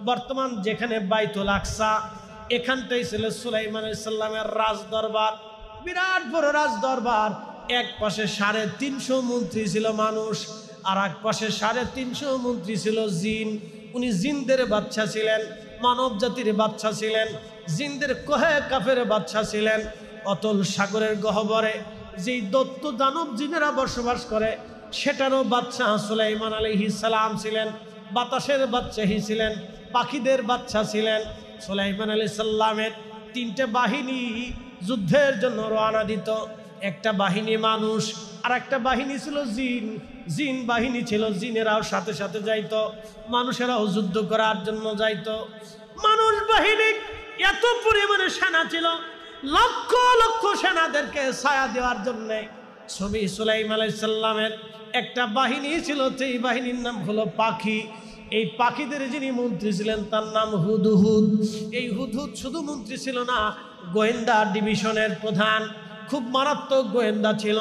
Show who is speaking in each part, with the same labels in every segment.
Speaker 1: বর্তমান যেখানে বাইতুল আকসা, এখানটাই ছিল সুলাইমান আলাইহিস সালামের রাজ দরবার, বিরাট বড় রাজ দরবার। এক পাশে 350 মন্ত্রী ছিল মানুষ, আর এক পাশে 350 মন্ত্রী ছিল জিন। উনি জিনদের বাদশা ছিলেন, মানব জাতির বাদশা ছিলেন, জিনদের কোহে কাফের বাদশা ছিলেন। অতল সাগরের গহ্বরে যেই দৈত্য দানব জিনেরা বসবাস করে সেটারও বাদশা সুলাইমান আলাইহিস সালাম ছিলেন। বাতাসের বাদশাহী ছিলেন, পাখিদের বাদশা ছিলেন। সুলাইমান আলাইহিস সালামের 3টে বাহিনী যুদ্ধের জন্য রওনা দিত। একটা বাহিনী মানুষ, আর একটা বাহিনী ছিল জিন। জিন বাহিনী ছিল, জিনেরাও সাথে সাথে যাইতো, মানুষেরাও যুদ্ধ করার জন্য যাইতো। মানুষ বাহিনী এত পরিমাণে সেনা ছিল, লক্ষ লক্ষ সেনাদেরকে ছায়া দেওয়ার জন্য। ছবি সুলাইমান আলাইহিস সালামের একটা বাহিনী ছিল, সেই বাহিনীর নাম হলো পাখি। এই পাখিদের যিনি মন্ত্রী ছিলেন তার নাম হুদহুদ। এই হুদহুদ শুধু মন্ত্রী ছিল না, গোয়েন্দা ডিভিশনের প্রধান, খুব মারাত্মক গোয়েন্দা ছিল।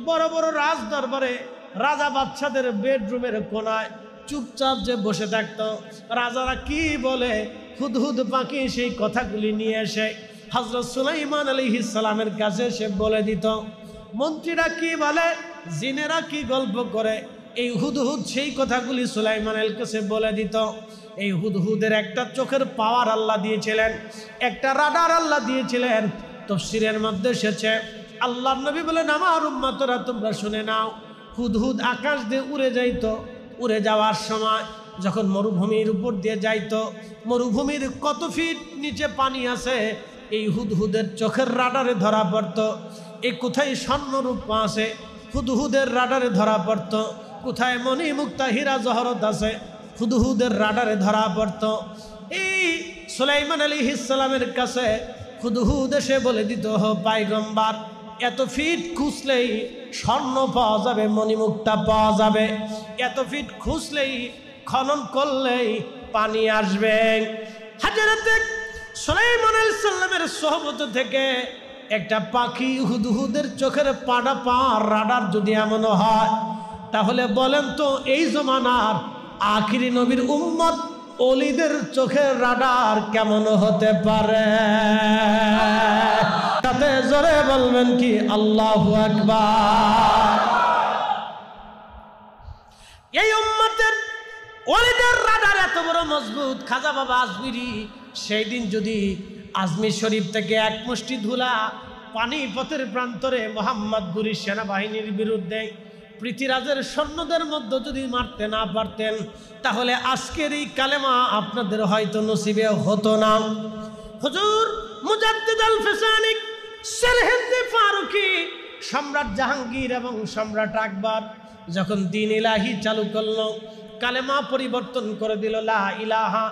Speaker 1: বড় বড় রাজ দরবারে রাজা বাদশাদের বেডরুমের কোনায় চুপচাপ যে বসে থাকত, রাজারা কি বলে হুদহুদ পাখি সেই কথাগুলি নিয়ে এসে হযরত সুলাইমান আলাইহিস সালামের কাছে সে বলে দিত। মন্ত্রীরা কি বলে, জিনেরা কি গল্প করে, এই হুদহুদ সেই কথাগুলি সুলাইমানের কাছে বলে দিত। এই হুদহুদের একটা চোখের পাওয়ার আল্লাহ দিয়েছিলেন, একটা রাডার আল্লাহ দিয়েছিলেন। তাফসীরের মধ্যে এসেছে, আল্লাহর নবী বলেন, আমার উম্মতরা তোমরা শুনে নাও, হুদহুদ আকাশ দিয়ে উড়ে যাইতো। উড়ে যাওয়ার সময় যখন মরুভূমির উপর দিয়ে যাইতো, মরুভূমির কত ফিট নিচে পানি আছে এই হুদহুদের চোখের রাডারে ধরা পড়তো। এই কোথায় স্বর্ণরূপা আছে হুদহুদের রাডারে ধরা পড়তো, কোথায় মণি মুক্তা হীরা জহরত আছে হুদহুদের রাডারে ধরা পড়তো। এই সুলাইমান আলাইহিস সালামের কাছে হুদহুদ এসে বলে দিত, পয়গম্বর, এত ফিট খুঁজলেই স্বর্ণ পাওয়া যাবে, মণিমুক্তা পাওয়া যাবে, এত ফিট খুঁজলেই খনন করলেই পানি আসবে। হযরত সুলাইমান আলাইহিস সালামের সোহবত থেকে একটা পাখি হুদহুদের চোখের পাড়া পার রাডার যদি এমন হয়, তাহলে বলেন তো এই জমানার আখিরি নবীর উম্মত ওলিদের চোখের রাডার কেমন হতে পারে? তাতে জোরে বলবেন কি আল্লাহু আকবার। এই উম্মতের ওলিদের রাডার এত বড় মজবুত, খাজা বাবা আজমিরি সেই দিন যদি আজমির শরীফ থেকে এক মুষ্টি ধুলা পানিপথের প্রান্তরে মোহাম্মদ গুরি সেনাবাহিনীর বিরুদ্ধে পৃথিবীরাজের সৈন্যদের মধ্যে যদি মারতে না পারতেন, তাহলে আজকের এই কালেমা আপনাদের হয়তো নসিবে হতো না। হুজুর মুজাদ্দিদ আল ফিসানি সেরহিন্দি ফারুকি, সম্রাট জাহাঙ্গীর এবং সম্রাট আকবর যখন দ্বীন ইলাহি চালু করলো, কালেমা পরিবর্তন করে দিল, লা ইলাহা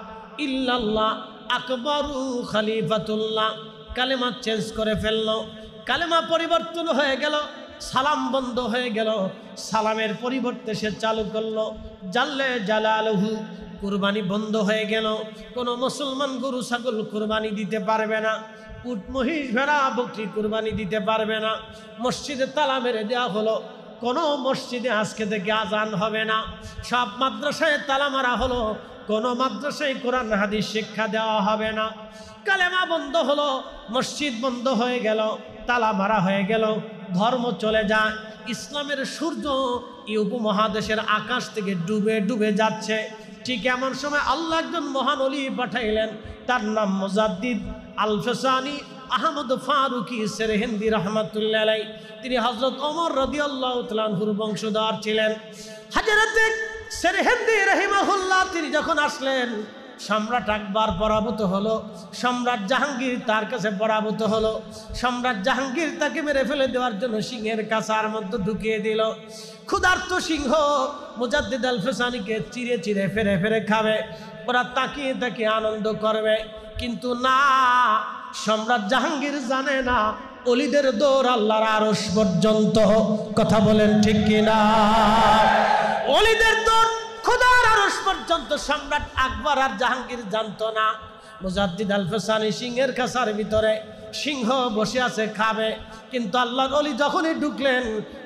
Speaker 1: ইল্লাল্লাহ আকবরু খলিফাতুল্লাহ, কালেমা চেঞ্জ করে ফেললো। কালেমা পরিবর্তন হয়ে গেল, সালাম বন্ধ হয়ে গেল, সালামের পরিবর্তে সে চালু করলো জাল্লে জালালহু, কুরবানি বন্ধ হয়ে গেল। কোনো মুসলমান গরু ছাগল কুরবানি দিতে পারবে না, উট মহিষ ভেড়া বকরি কুরবানি দিতে পারবে না। মসজিদে তালা মেরে দেওয়া হলো, কোনো মসজিদে আজকে থেকে আজান হবে না। সব মাদ্রাসায় তালা মারা হলো, কোনো মাদ্রাসায় কোরআন হাদিস শিক্ষা দেওয়া হবে না। কালেমা বন্ধ হলো, মসজিদ বন্ধ হয়ে গেল, তালা মারা হয়ে গেল, ধর্ম চলে যায়। ইসলামের সূর্য এই উপমহাদেশের আকাশ থেকে ডুবে ডুবে যাচ্ছে। ঠিক এমন সময় আল্লাহ একজন মহান ওলি পাঠাইলেন, তার নাম মুজাদ্দিদ আল ফিসানি আহমদ ফারুকি সেরহিন্দি রহমাতুল্লাহ আলাইহি। তিনি হযরত ওমর রাদিয়াল্লাহু তাআলা আনহুর বংশধর ছিলেন। হযরত সেরহিন্দি রাহিমাহুল্লাহ তিনি যখন আসলেন, সম্রাট আকবর পরাভূত হলো, সম্রাট জাহাঙ্গীর তার কাছে পরাভূত হলো। সম্রাট জাহাঙ্গীর তাকে মেরে ফেলে দেওয়ার জন্য সিংহের কাছার মধ্যে ঢুকিয়ে দিল। ক্ষুধার্ত সিংহ মুজাদ্দিদ আল ফিসানিকে চিরে চিরে ফেরে ফেরে খাবে, ওরা তাকিয়ে তাকিয়ে আনন্দ করবে। কিন্তু না, সম্রাট জাহাঙ্গীর জানে না ওলিদের দৌড় আল্লাহর আরশ পর্যন্ত। কথা বলেন ঠিক কিনা? ওলিদের দৌড় খোদার আরশ পর্যন্ত সম্রাট আকবর আর জাহাঙ্গীর জানতো না। মুজাদ্দিদ আল ফিসানি সিংহের কাছার ভিতরে, সিংহ বসে আছে খাবে, কিন্তু আল্লাহর ওলি যখনই ঢুকলেন,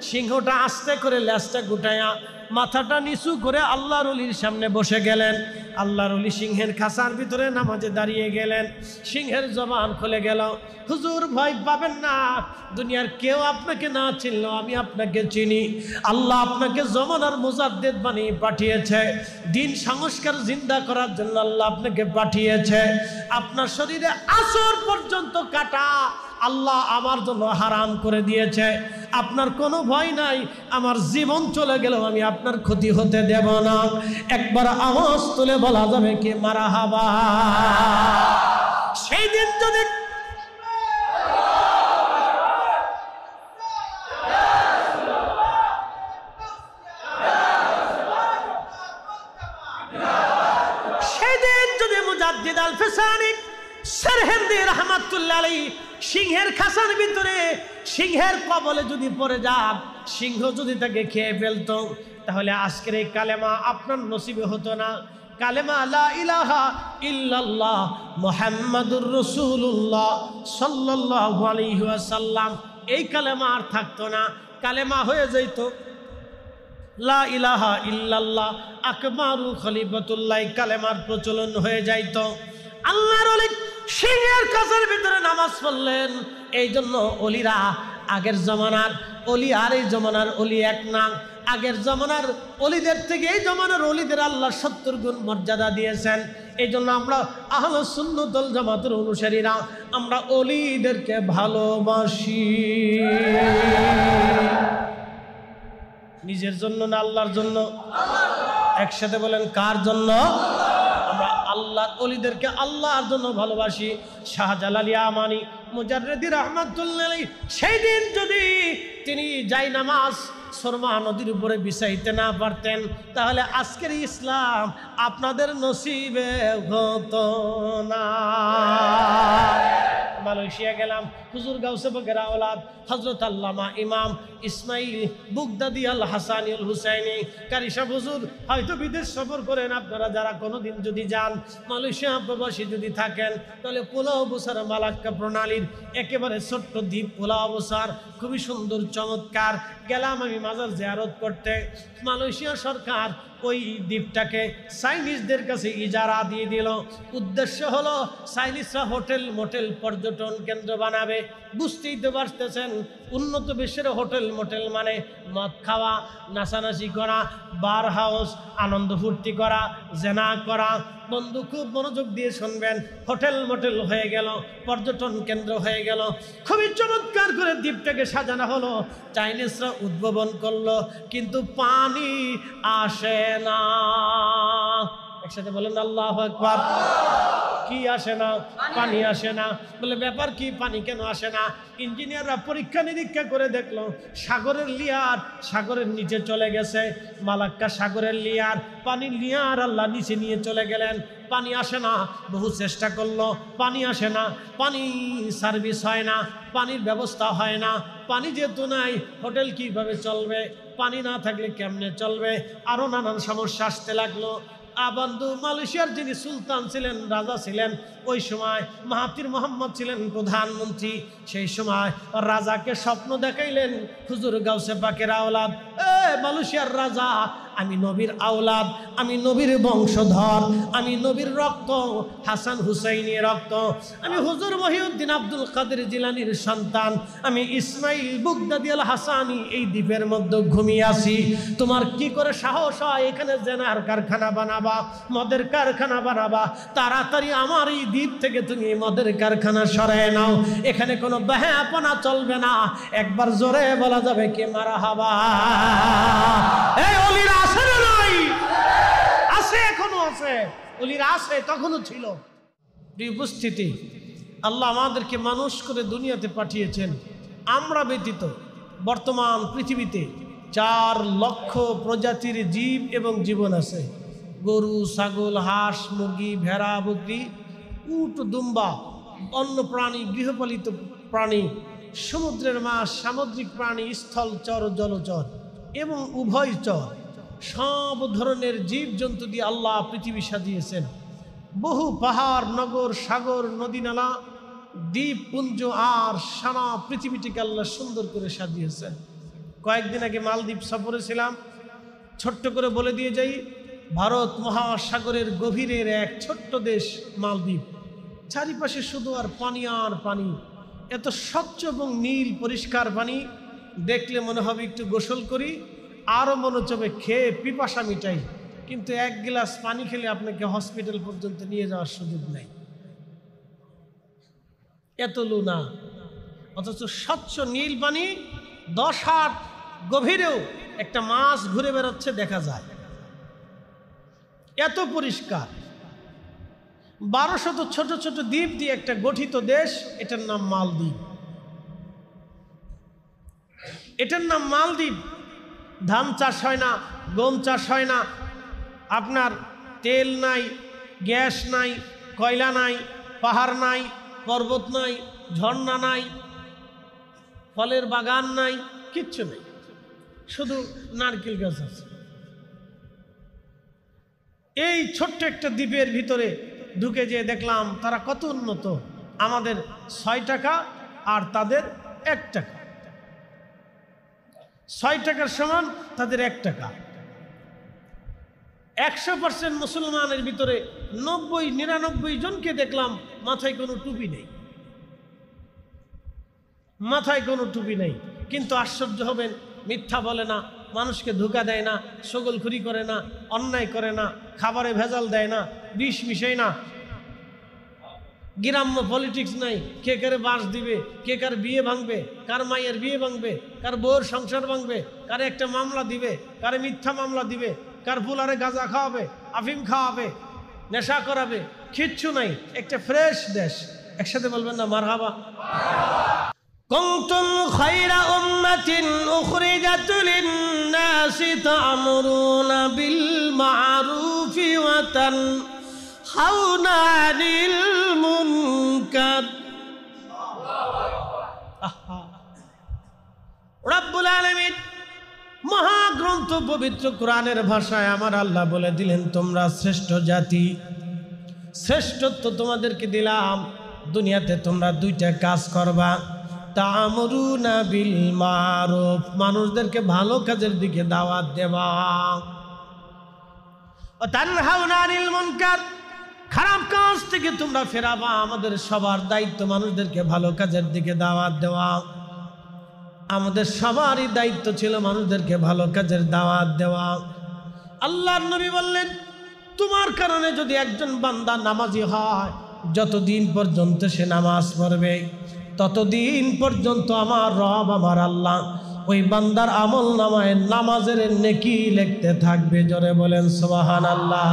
Speaker 1: সিংহটা আস্তে করে লেজটা গুটায়া মাথাটা নিচু করে আল্লাহর ওলির সামনে বসে গেলেন। আল্লাহর ওলি সিংহের খাঁচার ভিতরে নামাজে দাঁড়িয়ে গেলেন। সিংহের জবান খুলে গেল, হুজুর ভয় পাবেন না, দুনিয়ার কেউ আপনাকে না চিনলেও আমি আপনাকে চিনি। আল্লাহ আপনাকে জমানার মুজাদ্দেদ বানিয়ে পাঠিয়েছে, দিন সংস্কার জিন্দা করার জন্য আল্লাহ আপনাকে পাঠিয়েছে। আপনার শরীরে আসর পর্যন্ত কাটা আল্লাহ আমার জন্য হারাম করে দিয়েছে। আপনার কোনো ভয় নাই, আমার জীবন চলে গেলেও আমি আপনার ক্ষতি হতে দেব না। একবার আওয়াজ তুলে বলা যাবে কি মারহাবা। সেই দিন যদি মুজাদ্দিদ আল ফিসানি সরহিন্দি রাহমাতুল্লাহ আলাইহি সিংহের খাঁচার ভিতরে সিংহের কবলে যদি পড়ে যান, সিংহ যদি তাকে খেয়ে ফেলতো, তাহলে আজকের এই কালেমা আপনার নসিবে হতো না। কালেমা লা ইলাহা ইল্লাল্লাহ মুহাম্মাদুর রাসূলুল্লাহ সাল্লাল্লাহু আলাইহি ওয়াসাল্লাম, এই কালেমা আর থাকতো না। কালেমা হয়ে যাইত লা ইলাহা ইল্লাল্লাহ আকবারু খলিফাতুল্লাহ, কালেমার প্রচলন হয়ে যাইত। আল্লাহর ওলি সিংহের খাঁচার ভিতরে নামাজ পড়লেন। এই জন্য ওলিরা আগের জমানার ওলি আর এই জমানার ওলি এক না। আগের জমানার ওলিদের থেকে এই জমানার ওলিদের আল্লাহ 70 গুণ মর্যাদা দিয়েছেন। এই জন্য আমরা আহলে সুন্নাত ওয়াল জামাতের অনুসারীরা আমরা ওলিদেরকে ভালোবাসি। নিজের জন্য না আল্লাহর জন্য? একসাথে বলেন, কার জন্য? আমরা আল্লাহর ওলিদেরকে আল্লাহর জন্য ভালোবাসি। শাহজালাল ইয়ামানি মুজাররিদি রাহমাতুল্লাহ আলাইহি সেই দিন যদি তিনি যাই নামাজ সুরমা নদীর উপরে বিছাইতে না পারতেন, তাহলে আজকের ইসলাম আপনাদের নসিবে হতো না। মালয়েশিয়া গেলাম, হুজুর গাউসে বগের আওলাদ হযরত আল্লামা ইমাম ইসমাইল বুগদাদি আল হাসানি আল হুসাইনি কারি সাহেব হুজুর হয়তো বিদেশ সফর করেন। আপনারা যারা কোনোদিন যদি যান, মালয়েশিয়া প্রবাসী যদি থাকেন, তাহলে পোলাও বসার মালাক্কা প্রণালীর একেবারে ছোট্ট দ্বীপ পোলাও বসার খুবই সুন্দর চমৎকার। গেলাম আমি মাজার জিয়ারত করতে। মালয়েশিয়া সরকার ওই দ্বীপটাকে চাইনিজদের কাছে ইজারা দিয়ে দিল। উদ্দেশ্য হলো চাইনিজরা হোটেল মোটেল পর্যটন কেন্দ্র বানাবে। বুঝতেই তো পারতেছেন, উন্নত বিশ্বের হোটেল মোটেল মানে মদ খাওয়া, নাচানাচি করা, বার হাউস, আনন্দ ফুর্তি করা, জেনা করা। বন্ধু খুব মনোযোগ দিয়ে শুনবেন, হোটেল মোটেল হয়ে গেল, পর্যটন কেন্দ্র হয়ে গেল। খুবই চমৎকার করে দ্বীপটাকে সাজানো হলো। চাইনিজরা উদ্ভাবন করলো, কিন্তু পানি আসে না। একসাথে বলেন আল্লাহু আকবার। কি আসে না? পানি আসে না। বলে ব্যাপার কি, পানি কেন আসে না? ইঞ্জিনিয়াররা পরীক্ষা নিরীক্ষা করে দেখলো সাগরের লিয়ার সাগরের নিচে চলে গেছে। মালাক্কা সাগরের লিয়ার, পানির লিয়ার আল্লাহ নিচে নিয়ে চলে গেলেন। পানি আসে না। বহু চেষ্টা করলো, পানি আসে না। পানি সার্ভিস হয় না, পানির ব্যবস্থা হয় না। পানি যেহেতু নাই, হোটেল কিভাবে চলবে? পানি না থাকলে কেমনে চলবে? আরও নানান সমস্যা আসতে লাগলো। বন্ধু, মালয়েশিয়ার যিনি সুলতান ছিলেন, রাজা ছিলেন, ওই সময় মাহাতির মোহাম্মদ ছিলেন প্রধানমন্ত্রী। সেই সময় রাজাকে স্বপ্ন দেখাইলেন, হুজুর গাউসে পাকের আওলাদ, মালয়েশিয়ার রাজা, আমি নবীর আওলাদ, আমি নবীর বংশধর, আমি নবীর রক্ত, হাসান হুসাইনের রক্ত, আমি হুজুর মহিউদ্দিন আব্দুল কাদের জিলানির সন্তান, আমি ইসমাইল বুগদাদি আল হাসানি এই দ্বীপের মধ্যে ঘুমিয়ে আছি। তোমার কি করে সাহস হয় এখানে জেনার কারখানা বানাবা, মদের কারখানা বানাবা? তাড়াতাড়ি আমার এই দ্বীপ থেকে তুমি মদের কারখানা সরায় নাও, এখানে কোনো বেহাপনা চলবে না। একবার জোরে বলা যাবে কি মারহাবা। এই ওলিরা আছে না নাই? আছে, এখনো আছে। ওলিরা আছে, তখনও ছিল। উপস্থিতি, আল্লাহ আমাদেরকে মানুষ করে দুনিয়াতে পাঠিয়েছেন। আমরা ব্যতীত বর্তমান পৃথিবীতে 4 লক্ষ প্রজাতির জীব এবং জীবন আছে। গরু, ছাগল, হাঁস, মুরগি, ভেড়া, বকরি, উট, দুম্বা, অন্য প্রাণী, গৃহপালিত প্রাণী, সমুদ্রের মাছ, সামুদ্রিক প্রাণী, স্থলচর, জলচর এবং উভয়চর, সব ধরনের জীবজন্তু দিয়ে আল্লাহ পৃথিবী সাজিয়েছেন। বহু পাহাড়, নগর, সাগর, নদী, নালা, দ্বীপপুঞ্জ আর সারা পৃথিবীটিকে আল্লাহ সুন্দর করে সাজিয়েছেন। কয়েকদিন আগে মালদ্বীপ সফরে ছিলাম। ছোট্ট করে বলে দিয়ে যাই, ভারত মহাসাগরের গভীরের এক ছোট্ট দেশ মালদ্বীপ। চারিপাশে শুধু আর পানি আর পানি, এত স্বচ্ছ এবং নীল পরিষ্কার পানি, দেখলে মনে হবে একটু গোসল করি, আরও মনে হচ্ছে খেয়ে পিপাসা মিটাই। কিন্তু এক গ্লাস পানি খেলে আপনাকে হসপিটাল পর্যন্ত নিয়ে যাওয়ার সুযোগ নাই, এত লুনা। অথচ স্বচ্ছ নীল পানি, 10 হাত গভীরেও একটা মাছ ঘুরে বেড়াচ্ছে দেখা যায়, এত পরিষ্কার। 1200 ছোট ছোট দ্বীপ দিয়ে একটা গঠিত দেশ, এটার নাম মালদ্বীপ। এটার নাম মালদ্বীপ। ধান চাষ হয় না, গম চাষ হয় না, আপনার তেল নাই, গ্যাস নাই, কয়লা নাই, পাহাড় নাই, পর্বত নাই, ঝর্ণা নাই, ফলের বাগান নাই, কিচ্ছু নেই, শুধু নারকেল গাছ আছে। এই ছোট্ট একটা দ্বীপের ভিতরে ঢুকে যেয়ে দেখলাম তারা কত উন্নত। আমাদের 6 টাকা আর তাদের 1 টাকা, 6 টাকার সমান তাদের 1 টাকা। 100% মুসলমানের ভিতরে 90-99 জনকে দেখলাম মাথায় কোনো টুপি নেই, মাথায় কোনো টুপি নেই। কিন্তু আশ্চর্য হবেন, মিথ্যা বলে না, মানুষকে ধোঁকা দেয় না, ছগলখুরি করে না, অন্যায় করে না, খাবারে ভেজাল দেয় না, বিষ মিশায় না, গ্রাম্য পলিটিক্স নাই। কে কারে বাস দিবে, কে কার বিয়ে ভাঙবে, কার মায়ের বিয়ে ভাঙবে, কার বউর সংসার ভাঙবে, কারে একটা মামলা দিবে, কারে মিথ্যা মামলা দিবে, কার ফুলারে গাঁজা খাওয়াবে, আফিম খাওয়াবে, নেশা করাবে, কিচ্ছু নাই। একটা ফ্রেশ দেশ। একসাথে বলবেন না মারহাবা। কুনতুম খায়রা উম্মাতিন উখরিজাত লিন-নাসি তা'মুরুনা বিল মা'রুফি ওয়া তানহাউনা আনিল মুনকার। রব্বুল আলামিন মহাগ্রন্থ পবিত্র কোরআনের ভাষায় আমার আল্লাহ বলে দিলেন, তোমরা শ্রেষ্ঠ জাতি, শ্রেষ্ঠত্ব তোমাদেরকে দিলাম। দুনিয়াতে তোমরা 2টা কাজ করবা, তা'মুরুনা বিল মা'রুফ, মানুষদেরকে ভালো কাজের দিকে দাওয়াত দেবা, ওয়া তানহাউনা আনিল মুনকার, খারাপ কাজ থেকে তোমরা ফেরাবা। আমাদের সবার দায়িত্ব মানুষদেরকে ভালো কাজের দিকে দাওয়াত দেওয়া। আমাদের সবারই দায়িত্ব ছিল মানুষদেরকে ভালো কাজের দাওয়াত দেওয়া। আল্লাহর নবী বললেন, তোমার কারণে যদি একজন বান্দা নামাজি হয়, যতদিন পর্যন্ত সে নামাজ পড়বে ততদিন পর্যন্ত আমার রব আমার আল্লাহ ওই বান্দার আমল নামায় নামাজের নেকি লিখতে থাকবে। জোরে বলেন সুবহানাল্লাহ।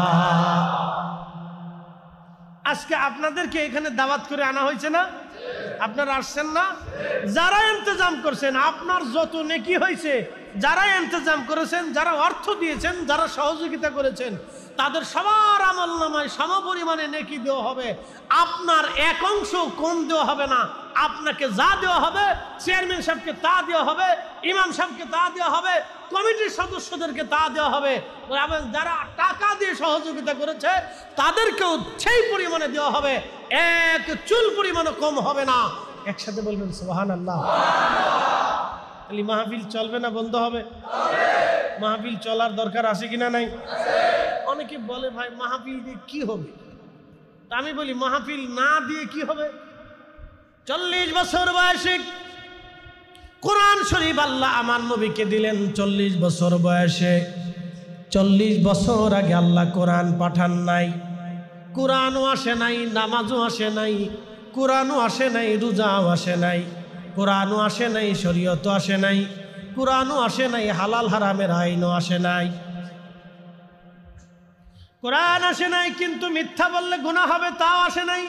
Speaker 1: আজকে আপনাদেরকে এখানে দাওয়াত করে আনা হয়েছে না? আপনারা আসছেন না? যারা ইন্তজাম করছেন, আপনার যত নেকি হয়েছে, যারা ইন্তজাম করেছেন, যারা অর্থ দিয়েছেন, যারা সহযোগিতা করেছেন, তাদের সবার আমলনামায় সমপরিমাণে নেকি দেওয়া হবে। আপনার এক অংশ কম দেওয়া হবে না। আপনাকে যা দেওয়া হবে, চেয়ারম্যান সাহেবকে তা দেওয়া হবে, ইমাম সাহেবকে তা দেওয়া হবে, কমিটির সদস্যদেরকে তা দেওয়া হবে, এবং যারা টাকা দিয়ে সহযোগিতা করেছে তাদেরকেও সেই পরিমাণে দেওয়া হবে। এক চুল পরিমাণও কম হবে না। একসাথে বলবেন সুবহানাল্লাহ। তাহলে মাহফিল চলবে না বন্ধ হবে? মাহফিল চলার দরকার আছে কিনা নাই? অনেকে বলে ভাই মাহফিল দিয়ে কি হবে? তা আমি বলি মাহফিল না দিয়ে কি হবে? 40 বছর বয়সে কোরআন শরীফ আল্লাহ আমার নবীকে দিলেন। 40 বছর বয়সে, 40 বছর আগে আল্লাহ কোরআন পাঠান নাই। কোরআনও আসে নাই, নামাজও আসে নাই, কোরআনও আসে নাই, রোজাও আসে নাই, কোরআনও আসে নাই, শরীয়তও আসে নাই, কোরআনও আসে নাই, হালাল হারামের আইনও আসে নাই। কোরআন আসে নাই, কিন্তু মিথ্যা বললে গুনাহ হবে তাও আসে নাই,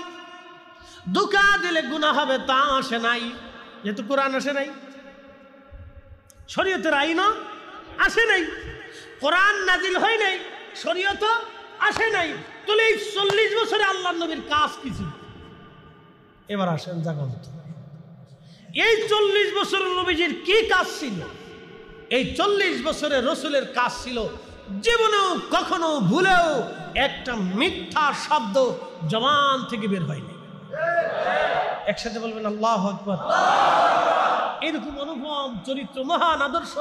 Speaker 1: ধোঁকা দিলে গুনাহ হবে তাও আসে নাই। যেহেতু কোরআন আসে নাই, শরীয়তের আইনও আসে নাই, কোরআন নাজিল হয় নাই, শরীয়তও আসে নাই। তাহলে এই 40 বছরে আল্লাহর নবীর কাজ কি ছিল? এবার আসেন জাগান তো, এই 40 বছরের নবীজির কি কাজ ছিল? এই 40 বছরের রসুলের কাজ ছিল জীবনেও কখনো ভুলেও একটা মিথ্যা শব্দ জবান থেকে বের হয়নি। একসাথে বলবেন আল্লাহু আকবার। এরকম অনুপম চরিত্র, মহান আদর্শ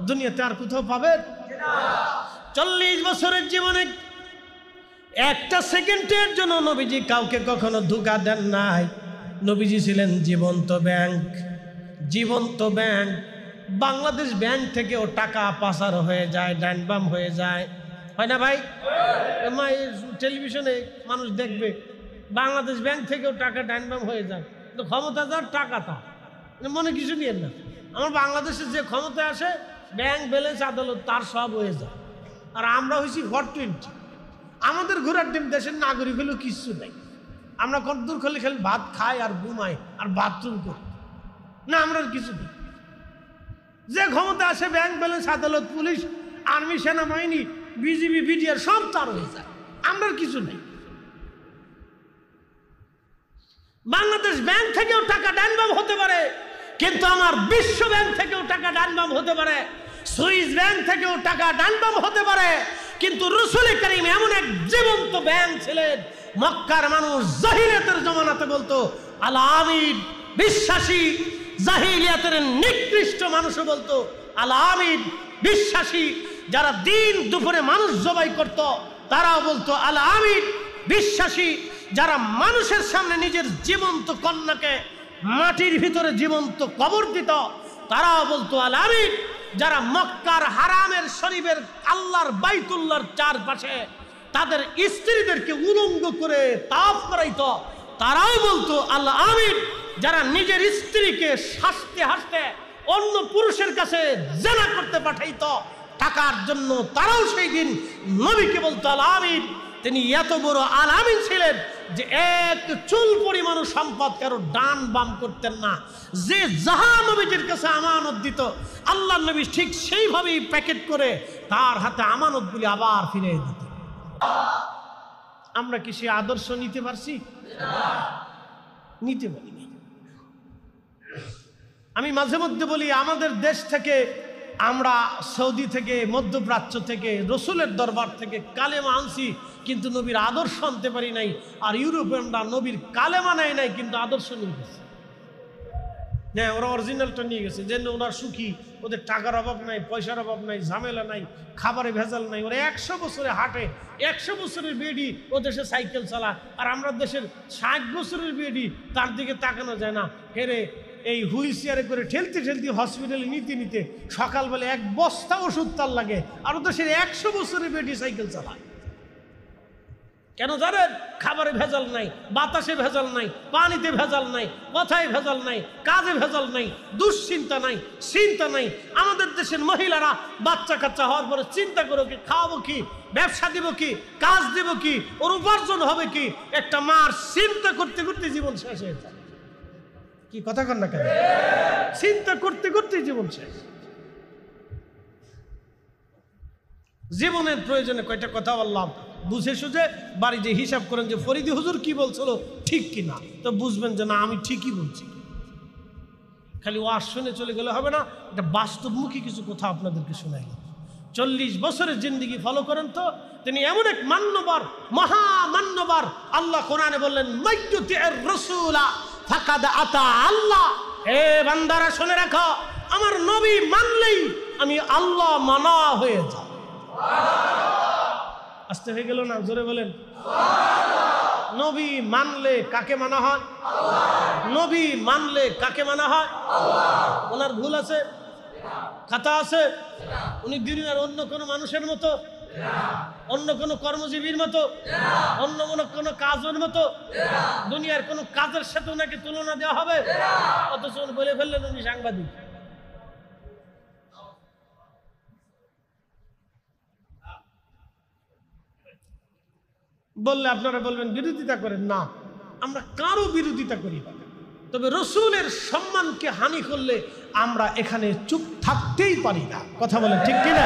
Speaker 1: দুনিয়াতে আর কোথাও পাবেন? 40 বছরের জীবনে একটা সেকেন্ডের জন্য নবীজি কাউকে কখনো ধোঁকা দেন নাই। নবীজি ছিলেন জীবন্ত ব্যাংক, জীবন্ত ব্যাংক। বাংলাদেশ ব্যাংক থেকেও টাকা পাচার হয়ে যায়, ডাইনবাম হয়ে যায়, হয় না ভাই? টেলিভিশনে মানুষ দেখবে বাংলাদেশ ব্যাংক থেকেও টাকা ডাইনবাম হয়ে যায়। তো ক্ষমতা যার টাকা তা মনে কিছু নিয়ে না। আমার বাংলাদেশে যে ক্ষমতা আসে ব্যাংক ব্যালেন্স আদালত তার সব হয়ে যায়। আর আমরা হয়েছি 420। আমাদের ঘোরার ডিম দেশের নাগরিক হলেও কিচ্ছু নেই। আমরা কতদূর খালি খালি ভাত খাই আর ঘুমাই আর বাথরুম করি না, আমরা কিছু নেই। যে ক্ষমতা আসে ব্যাংক ব্যালেন্স আদালত পুলিশ আর্মি সেনাবাহিনী বিজিবি বিডিআর সব তার হয়ে যায়। আমরা কিছু নেই। বাংলাদেশ ব্যাংক থেকেও টাকা ডাইনবাম হতে পারে, কিন্তু আমার বিশ্ব ব্যাংক থেকেও টাকা ডাইনবাম হতে পারে, সুইস ব্যাংক থেকেও টাকা ডাইনবাম হতে পারে। কিন্তু রাসূল করিম এমন এক জীবন্ত ব্যাংক ছিলেন, মক্কার মানুষ জাহিলিয়াতের জমানাতে বলতো আল আমিন বিশ্বাসী, জাহিলিয়াতের নিকৃষ্ট মানুষও বলতো আল আমিন বিশ্বাসী। যারা দিন দুপুরে মানুষ জবাই করত তারাও বলতো আল আমিন বিশ্বাসী। যারা মানুষের সামনে নিজের জীবন্ত কন্যাকে মাটির ভিতরে জীবন্ত কবর দিত তারাও বলতো আল আমিন। যারা মক্কার হারামের শরীফের আল্লাহর বাইতুল্লাহর চারপাশে তাদের স্ত্রীদেরকে উলঙ্গ করে তাওয়াফ করাইতো তারাও বলতো আল আমিন। যারা নিজের স্ত্রীকে হাসতে হাসতে অন্য পুরুষের কাছে জেনা করতে পাঠাইতো টাকার জন্য তারাও সেই দিন নবীকে বলতো আল আমিন। তিনি এত বড় আল আমিন ছিলেন যে এক চুল পরিমাণ সম্পদ কারো ডান বাম করতেন না। যে যাহা নবীজির কাছে আমানত দিত আল্লাহ নবী ঠিক সেইভাবেই প্যাকেট করে তার হাতে আমানতগুলি আবার ফিরিয়ে দিত। আমরা কি সে আদর্শ নিতে পারছি? নিতে পারিনি। আমি মাঝে মধ্যে বলি আমাদের দেশ থেকে আমরা সৌদি থেকে মধ্যপ্রাচ্য থেকে রসুলের দরবার থেকে কালেমা আনছি, কিন্তু নবীর আদর্শ আনতে পারি নাই। আর ইউরোপিয়ানরা নবীর কালেমা নেয় নাই কিন্তু আদর্শ নিয়ে গেছে। হ্যাঁ, ওরা অরিজিনালটা নিয়ে গেছে, যে ওরা সুখী, ওদের টাকার অভাব নাই, পয়সার অভাব নাই, ঝামেলা নাই, খাবারে ভেজাল নাই। ওরা 100 বছরে হাঁটে, 100 বছরের বেডি ও দেশে সাইকেল চালায়। আর আমরা দেশের 60 বছরের বেডি, তার দিকে তাকানো যায় না। হেরে এই হুইল চেয়ারে করে ঠেলতে ঠেলতে হসপিটালে নিতে নিতে সকালবেলা এক বস্তা ওষুধ তার লাগে। আর ও দেশের 100 বছরের বেডি সাইকেল চালায়। কেন জানেন? খাবারে ভেজাল নাই, বাতাসে ভেজাল নাই, পানিতে ভেজাল নাই, কথায় ভেজাল নাই, কাজে ভেজাল নাই, দুশ্চিন্তা নাই, চিন্তা নাই। আমাদের দেশের মহিলারা বাচ্চা কাচ্চা হওয়ার পরে চিন্তা করো কি খাওয়াবো কি, ব্যবসা দিব কি, কাজ দিব কি, ওর উপার্জন হবে কি। একটা মার চিন্তা করতে করতে জীবন শেষ হয়ে যায়। কি কথা কন না কেন? চিন্তা করতে করতে জীবন শেষ। জীবনের প্রয়োজনে কয়টা কথা বললাম, বুঝে সুঝে বাড়ি যে হিসাব করেন যে ফরিদি হুজুর কি বলছিল ঠিক কিনা, তো বুঝবেন যে না আমি ঠিকই বলছি। খালি ওয়াজ শুনে চলে গেলে হবে না, এটা বাস্তবমুখী কিছু কথা আপনাদেরকে শোনাইলাম। 40 বছরের জিন্দেগি ফলো করেন তো। তিনি এমন এক মান্যবর, মহামান্যবর। আল্লাহ কোরআনে বললেন মাইয়ুতির রাসূলা ফাকাদ আতা আল্লাহ। হে বান্দারা শুনে রাখো, আমার নবী মানলেই আমি আল্লাহ মানা হয়ে যাই। আসতে হয়ে গেল না? জোরে বলেন। নবী মানলে কাকে মানা হয়? নবী মানলে কাকে মানা হয়? ওনার ভুল আছে, খাতা আছে? উনি দুনিয়ার অন্য কোনো মানুষের মতো, অন্য কোনো কর্মজীবীর মতো, অন্য কোনো কাজের মতো, দুনিয়ার কোনো কাজের সাথে ওনাকে তুলনা দেওয়া হবে? অথচ বলে ফেললেন উনি সাংবাদিক। বললে আপনারা বলবেন বিরোধিতা করেন। না, আমরা কারো বিরোধিতা করি না, তবে রসুলের সম্মানকে হানি করলে আমরা এখানে চুপ থাকতেই পারি না। কথা বলেন ঠিক কিনা?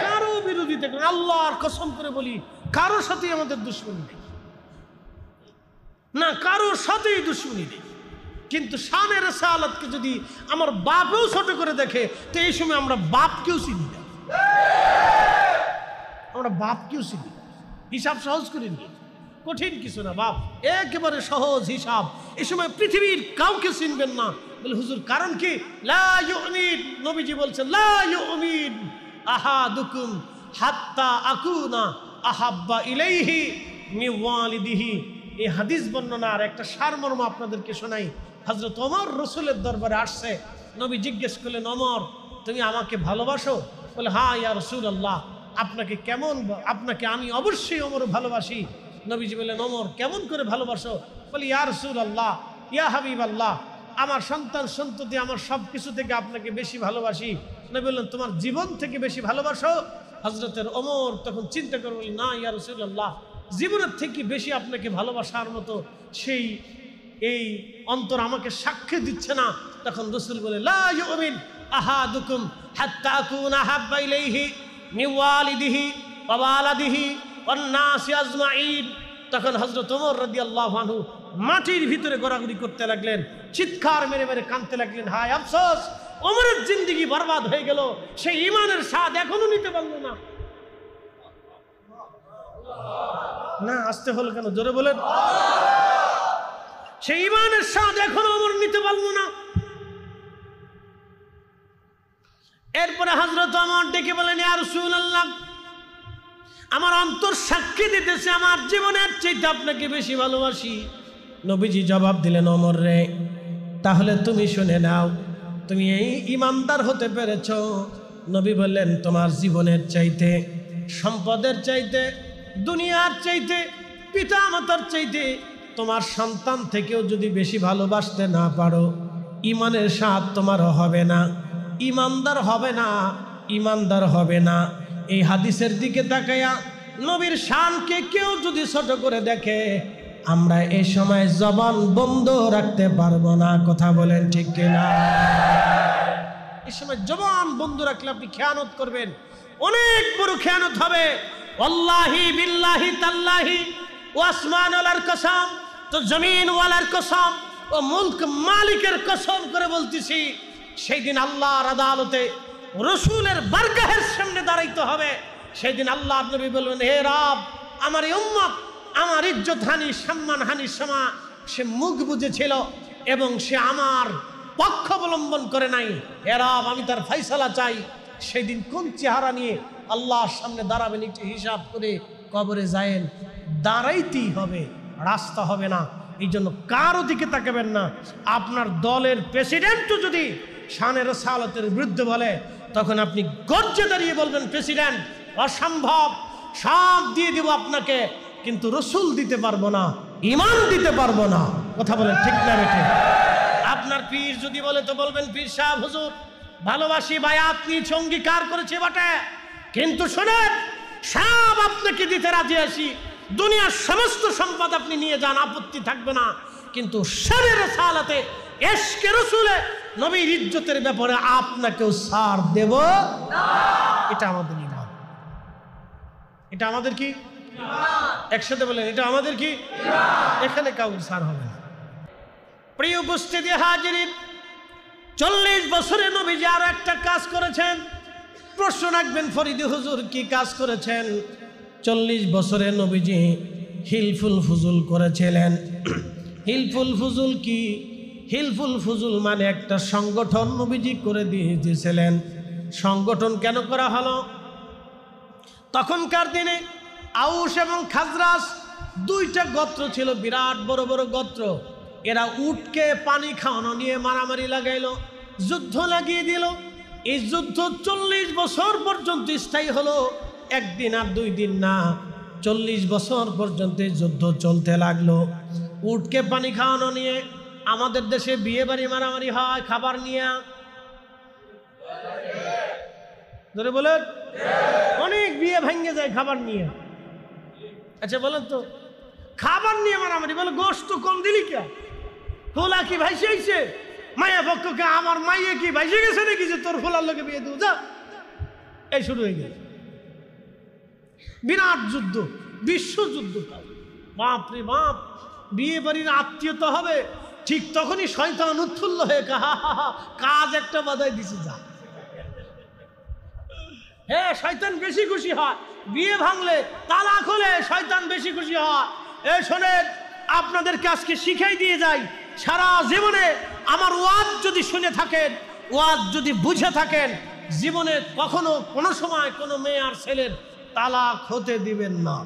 Speaker 1: কারো বিরোধিতা করেন, আল্লাহর কসম করে বলি কারোর সাথেই আমাদের দুশ্মনী নেই, না কারোর সাথেই দুশ্মনী নেই। কিন্তু শানে রিসালাতকে যদি আমার বাপেও ছোট করে দেখে তো এই সময় আমরা বাপকেও চিনি না, আমরা বাপকেও চিনি। হিসাব সহজ করে নিয়ে, কঠিন কিছু না বাপ, একেবারে সহজ হিসাব। এই সময় পৃথিবীর কাউকে চিনবেন না। বলে হুজুর কারণ কি? লা ইউমিন, নবীজি বলছেন লা ইউমিন আহাদুকুম হাত্তা আকুনা আহাব্বা ইলাইহি মিন ওয়ালিদিহি। এই হাদিস বর্ণনার একটা সারমর্ম আপনাদেরকে শোনাই। হযরত ওমর রাসূলের দরবারে আসছে। নবী জিজ্ঞেস করলেন, ওমর তুমি আমাকে ভালোবাসো? বলে, হ্যাঁ ইয়া রাসূলুল্লাহ। আপনাকে আমি অবশ্যই ওমর ভালোবাসি। নবীজি বললেন, ওমর কেমন করে ভালোবাসো? বলে, ইয়া রাসূলুল্লাহ, ইয়া হাবিবাল্লাহ, আমার সন্তান সন্ততি আমার সব কিছু থেকে আপনাকে বেশি ভালোবাসি। নবী বললেন, তোমার জীবন থেকে বেশি ভালোবাসো? হযরতের ওমর তখন চিন্তা করে বললেন, না ইয়া রাসূলুল্লাহ, জীবনের থেকে বেশি আপনাকে ভালোবাসার মতো এই অন্তর আমাকে সাক্ষ্য দিচ্ছে না। তখন রাসূল বলে, লা ইউমিন আহাদুকুম হাত্তা আকুনা হাব্বা ইলাইহি মিন ওয়ালিদিহি ওয়া ওয়ালাদিহি ওয়ান নাসি আজমাইন। তখন হযরত ওমর রাদিয়াল্লাহু আনহু মাটির ভিতরে গড়াগড়ি করতে লাগলেন, চিৎকার মেরে মেরে কাঁদতে লাগলেন, হায় আফসোস, ওমরের জিন্দেগি বরবাদ হয়ে গেল, সেই ঈমানের স্বাদ এখনো নিতে পারলো না। না আসতে হল কেন, জোরে বলেন। সেই ঈমানের স্বাদ এখনো ওমর নিতে পারলো না। এরপরে হযরত ওমর ডেকে বলেন, ইয়া রাসূলুল্লাহ, আমার অন্তর সাক্ষী দিতেছে আমার জীবনের চাইতে আপনাকে বেশি ভালোবাসি। নবীজি জবাব দিলেন, ওমর রে, তাহলে তুমি শুনে নাও, তুমি এই ঈমানদার হতে পেরেছ। নবী বললেন, তোমার জীবনের চাইতে, সম্পদের চাইতে, দুনিয়ার চাইতে, পিতা মাতার চাইতে তোমার সন্তান থেকেও যদি বেশি ভালোবাসতে না পারো, ঈমানের স্বাদ তোমারও হবে না, ঈমানদার হবে না, ঈমানদার হবে না। এই হাদিসের দিকে তাকায়া নবীর শানকে কেউ যদি ছোট করে দেখে, আমরা এই সময় জবান বন্ধ রাখতে পারবো না। কথা বলেন ঠিক কিনা? এই সময় জবান বন্ধ রাখলে আপনি খেয়ানত করবেন, অনেক বড় খেয়ানত হবে। ওয়াল্লাহি বিল্লাহি তাল্লাহি ও আসমানওয়ালার কসম, তো জমিনওয়ালার কসম, ও মুলক মালিকের কসম করে বলতেছি, সেই দিন আল্লাহর আদালতে রসুলের বারগাহের সামনে দাঁড়াইতে হবে। সেই দিন আল্লাহ নবী বলবেন, হে রব, আমার এই উম্মত আমার ইজ্জত হানি, সম্মান হানির সময় সে মুখ বুজেছিল এবং সে আমার পক্ষ অবলম্বন করে নাই। হে রব, আমি তার ফয়সালা চাই। সেই দিন কোন চেহারা নিয়ে আল্লাহর সামনে দাঁড়াবেন একটু হিসাব করে কবরে যায়েন। দাঁড়াইতেই হবে, রাস্তা হবে না। এই জন্য কারো দিকে তাকাবেন না। আপনার দলের প্রেসিডেন্টও যদি শানে রাসালাতের বিরুদ্ধে বলে, তখন আপনি গর্জে দাঁড়িয়ে বলবেন, প্রেসিডেন্ট অসম্ভব, সব দিয়ে দিব আপনাকে, কিন্তু রসুল দিতে পারবো না, ঈমান দিতে পারবো না। কথা বলেন ঠিক না বেঠে? আপনার পীর যদি বলে তো বলবেন, পীর সাহেব হুজুর ভালোবাসি, বায়াত নিয়েছি, অঙ্গীকার করেছে বটে, কিন্তু শোনেন, সব আপনাকে দিতে রাজি আছি, দুনিয়ার সমস্ত সম্পদ আপনি নিয়ে যান, আপত্তি থাকবে না, কিন্তু শানে রাসালাতে ইশকে রাসূলে নবীর ইজ্জতের ব্যাপারে আপনাকেও ছাড় দেব না। এটা আমাদের ঈমান। এটা আমাদের কি ঈমান? একসাথে বলেন, এটা আমাদের কি ঈমান। এখানে কাউর ছাড় হবে না। প্রিয় উপস্থিতি হাজিরিন, 40 বছরে নবীজি আরো একটা কাজ করেছেন। প্রশ্ন রাখবেন, ফরিদি হুজুর কি কাজ করেছেন? 40 বছরে নবীজি হিলফুল ফুজুল করেছিলেন। হিলফুল ফুজুল কি? হিলফুল ফুজুল মানে একটা সংগঠন নবীজি করে দিয়েছিলেন। সংগঠন কেন করা হলো? তখনকার দিনে আউস এবং খাজরাজ দুইটা গোত্র ছিল, বিরাট বড় বড় গোত্র। এরা উটকে পানি খাওয়ানো নিয়ে মারামারি লাগাইলো, যুদ্ধ লাগিয়ে দিল। এই যুদ্ধ 40 বছর পর্যন্ত স্থায়ী হলো, একদিন আর 2 দিন না, 40 বছর পর্যন্ত যুদ্ধ চলতে লাগলো। উটকে পানি খাওয়ানো নিয়ে আমাদের দেশে বিয়ে বাড়ি মারামারি হয় খাবার নিয়ে, ধরে বলেন, অনেক বিয়ে ভেঙে যায় খাবার নিয়ে। আচ্ছা বলেন তো, খাবার নিয়ে মারামারি, বলে গোশত কম দিলি কে? খোলা কি ভাইসে আইছে? মায়া পক্ষকে আমার মাইয়ে কি ভাইসে গেছে নাকি যে তোর খোলার লোকে বিয়ে দেবো? যা, এই শুরু হয়ে গেছে বিরাট যুদ্ধ, বিশ্বযুদ্ধ। বাপরে বাপ, বিয়ে বাড়ির আত্মীয়তা হবে, ঠিক তখনই শয়তান উৎফুল্ল হয়ে কাজ একটা বাধাই দিছে। যা, হ্যাঁ, শয়তান বেশি খুশি হয় বিয়ে ভাঙলে, তালাক হলে শয়তান বেশি খুশি হয়। এই শোনেন, আপনাদেরকে আজকে শিখাই দিয়ে যাই, সারা জীবনে আমার ওয়াজ যদি শুনে থাকেন, ওয়াজ যদি বুঝে থাকেন, জীবনে কখনো কোনো সময় কোনো মেয়ে আর ছেলের তালাক হতে দিবেন না।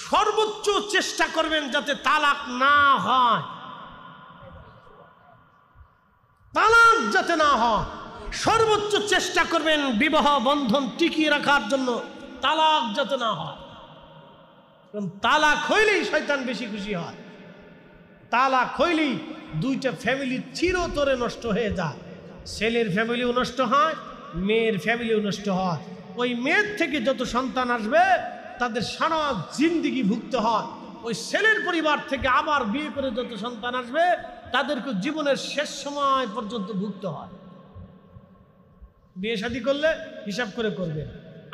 Speaker 1: সর্বোচ্চ চেষ্টা করবেন যাতে তালাক না হয়, তালাক যাতে না হয়। সর্বোচ্চ চেষ্টা করবেন বিবাহ বন্ধন টিকিয়ে রাখার জন্য, তালাক যাতে না হয়। কারণ তালাক হইলেই শয়তান বেশি খুশি হয়। তালাক হইলেই দুইটা ফ্যামিলি চিরতরে নষ্ট হয়ে যায়। ছেলের ফ্যামিলিও নষ্ট হয়, মেয়ের ফ্যামিলিও নষ্ট হয়। ওই মেয়ের থেকে যত সন্তান আসবে তাদের সারা জিন্দিগি ভুগতে হয়। ওই ছেলের পরিবার থেকে আবার বিয়ে করে যত সন্তান আসবে তাদেরকে জীবনের শেষ সময় পর্যন্ত ভুগতে হয়। বিয়ে শাদী করলে হিসাব করে করবে,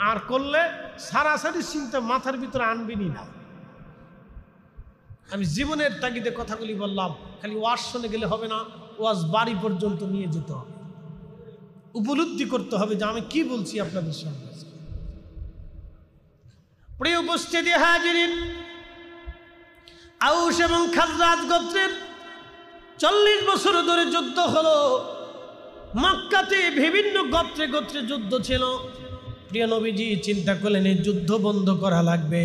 Speaker 1: আর করলে সারাসারি চিন্তা মাথার ভিতরে আনবেনই না। আমি জীবনের তাগিদে কথাগুলি বললাম, খালি ওয়াজ শুনে গেলে হবে না, ওয়াজ বাড়ি পর্যন্ত নিয়ে যেতে হবে, উপলব্ধি করতে হবে যে আমি কি বলছি আপনাদের সামনে। প্রিয় উপস্থিতি হাজিরিন, আউস এবং খাজরাজ গোত্রের 40 বছর ধরে যুদ্ধ হলো। মক্কাতে বিভিন্ন গোত্রে গোত্রে যুদ্ধ ছিল। প্রিয় নবীজি চিন্তা করলেন এই যুদ্ধ বন্ধ করা লাগবে।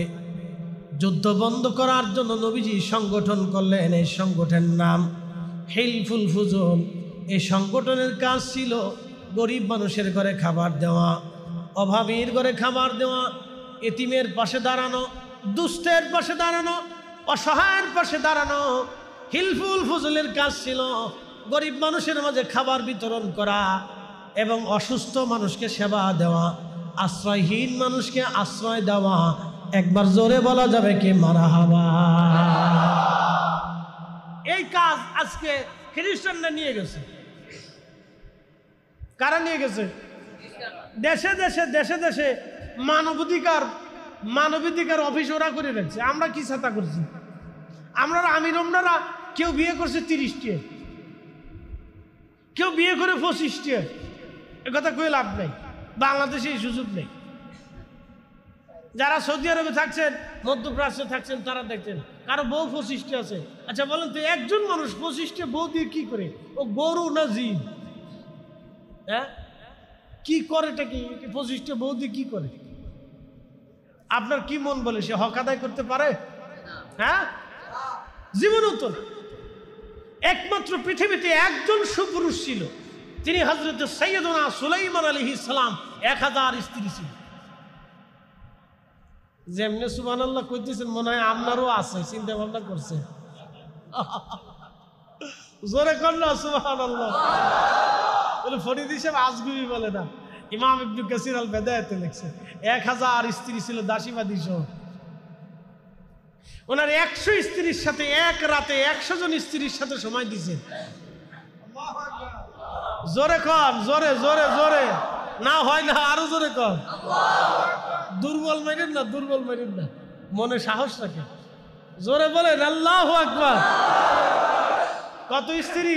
Speaker 1: যুদ্ধ বন্ধ করার জন্য নবীজি সংগঠন করলেন। এই সংগঠনের নাম হিলফুল ফুজুল। এই সংগঠনের কাজ ছিল গরিব মানুষের ঘরে খাবার দেওয়া, অভাবীর ঘরে খাবার দেওয়া, এতিমের পাশে দাঁড়ানো, দুষ্টের পাশে দাঁড়ানো, অসহায়ের পাশে দাঁড়ানো। হিলফুল ফুজুলের কাজ ছিল গরিব মানুষের মাঝে খাবার বিতরণ করা এবং অসুস্থ মানুষকে সেবা দেওয়া, আশ্রয়হীন মানুষকে আশ্রয় দেওয়া। একবার জোরে বলা যাবে কি মারহাবা। এই কাজ আজকে খ্রিস্টানরা নিয়ে গেছে। কারা নিয়ে গেছে? দেশে দেশে দেশে দেশে মানবাধিকার অফিস ওরা করে রাখছে। আমরা কি ছাতা করছি? আমরা আমিরমরা কেউ বিয়ে করছে 30টি, কেউ বিয়ে করে 25টি। এ কথা কয়ে লাভ নেই, বাংলাদেশে এই সুযোগ নেই। যারা সৌদি আরবে থাকছেন, মধ্যপ্রাচ্যে থাকছেন, তারা দেখছেন কারো বউ 25টি আছে। আচ্ছা বলেন তো, একজন মানুষ 25টি বউ দিয়ে কি করে? ও গরু না জিন? হ্যাঁ, কি করেটা কি? 25টি বউ দিয়ে কি করে? আপনার কি মন বলে সে হক আদায় করতে পারে? হ্যাঁ, জীবনও তো না। একমাত্র পৃথিবীতে একজন সুপুরুষ ছিল, তিনি হযরত সাইয়্যিদুনা সুলাইমান আলাইহিস সালাম। 1000 স্ত্রী ছিল। যেমনি সুবহানাল্লাহ কইতেছেন মনে হয় আপনারও আছে, চিন্তা ভাবনা করছে। জোরে করলো সুবহানাল্লাহ। বলে ফরিদ হিসেব আজগুবি বলে না। ইমাম ইবনে কাসির আল বেদায়াতে লিখছে 1000 স্ত্রী ছিল, দাসীবাদী সহ। ওনার 100 স্ত্রীর সাথে এক রাতে 100 জন স্ত্রীর সাথে সময় দিয়েছেন। জোরে কর, জোরে জোরে জোরে, না হয় না আরো জোরে কর। দুর্বল মাইরেন না, দুর্বল মাইরেন না, মনে সাহস রাখে। জোরে বলেন আল্লাহু আকবার। কত স্ত্রী?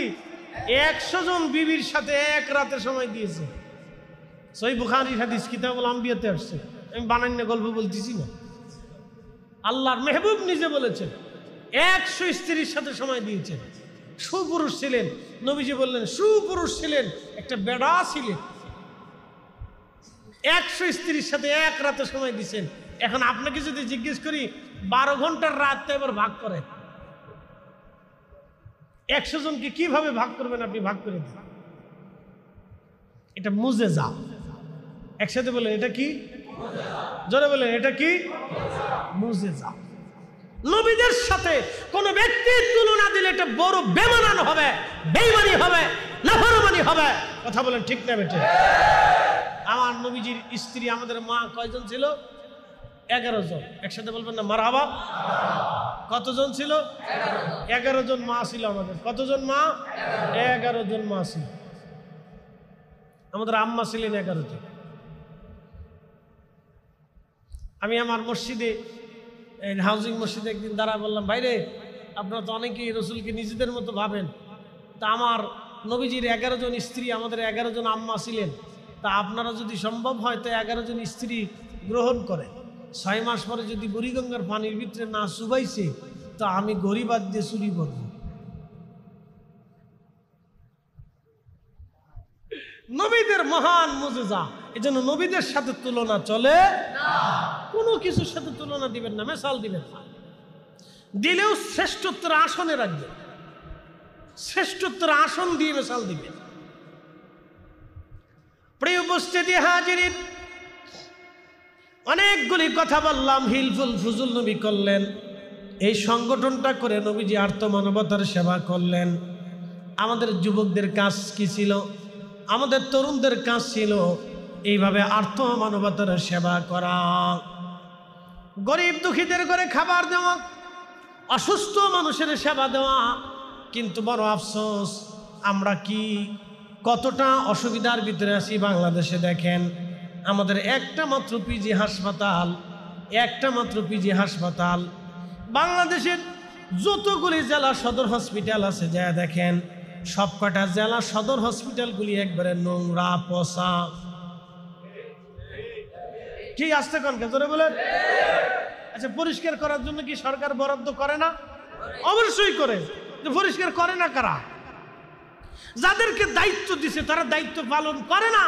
Speaker 1: 100 জন বিবির সাথে এক রাতে সময় দিয়েছে। সহিহ বুখারীর হাদিস কিতাবুল আম্বিয়াতে আসছে। আমি বানান্য গল্প বলতেছি না, আল্লাহর মেহবুব নিজে বলেছেন 100 স্ত্রীর সাথে সময় দিয়েছেন। সুপুরুষ ছিলেন। নবীজি বললেন সুপুরুষ ছিলেন, একটা বেড়া ছিলেন। 100 স্ত্রীর সাথে এক রাতে সময় দিয়েছেন। এখন আপনাকে যদি জিজ্ঞেস করি 12 ঘন্টার রাত তো এবার ভাগ করেন, 100 জনকে কিভাবে ভাগ করবেন? আপনি ভাগ করে দেন। এটা মুজেজা। একসাথে বলেন এটা কি? জোরে বলেন এটা কি? মুজেজা। নবীদের সাথে কোন ব্যক্তির তুলনা দিলে এটা বড় বেমানান হবে, বেঈমানি হবে, নাফরমানি হবে। কথা বলেন ঠিক না বেটে? আমার নবীজির স্ত্রী, আমাদের মা কয়জন ছিল? 11 জন। একসাথে বলবেন না মারহাবা? কতজন ছিল? 11 জন মা ছিল আমাদের। কতজন মা? 11 জন মা ছিল। আমাদের আম্মা ছিলেন 11 জন। আমি আমার মসজিদে, হাউজিং মসজিদে একদিন দাঁড়ায় বললাম, ভাইরে আপনারা তো অনেকেই রসুলকে নিজেদের মতো ভাবেন, তা আমার নবীজির 11 জন স্ত্রী, আমাদের 11 জন আম্মা ছিলেন, তা আপনারা যদি সম্ভব হয় তো 11 জন স্ত্রী গ্রহণ করে 6 মাস পরে যদি বুড়িগঙ্গার পানির ভিতরে না চুবাইছে তো আমি গরিবাদ দিয়ে চুরি করব। নবীদের মহান মুজিজা, এজন্য নবীদের সাথে তুলনা চলে না, কোনো কিছুর সাথে তুলনা দিবেন না, মেসাল দিবেন না, দিলেও শ্রেষ্ঠত্বের আসনে রাখবেন, শ্রেষ্ঠত্বের আসন দিয়ে মেসাল দিবেন। প্রিয় উপস্থিতি হাজিরিন, অনেকগুলি কথা বললাম, হিলফুল ফুজুল নবী করলেন, এই সংগঠনটা করে নবীজি আর্ত মানবতার সেবা করলেন। আমাদের যুবকদের কাজ কি ছিল? আমাদের তরুণদের কাজ ছিল এইভাবে আর্ত মানবতার সেবা করা, গরিব দুঃখীদের ঘরে খাবার দেওয়া, অসুস্থ মানুষের সেবা দেওয়া। কিন্তু বড় আফসোস, আমরা কি কতটা অসুবিধার ভিতরে আছি বাংলাদেশে। দেখেন, আমাদের একটা মাত্র পিজি হাসপাতাল, একটা মাত্র পিজি হাসপাতাল। বাংলাদেশের যতগুলি জেলা সদর হসপিটাল আছে, যা দেখেন সবকটা জেলা সদর হসপিটালগুলি একবারে নোংরা পচা। কি আসতে কনকে জোরে বলেন? আচ্ছা, পরিষ্কার করার জন্য কি সরকার বরাদ্দ করে না? অবশ্যই করে। পরিষ্কার করে না কারা? যাদেরকে দায়িত্ব দিছে তারা দায়িত্ব পালন করে না।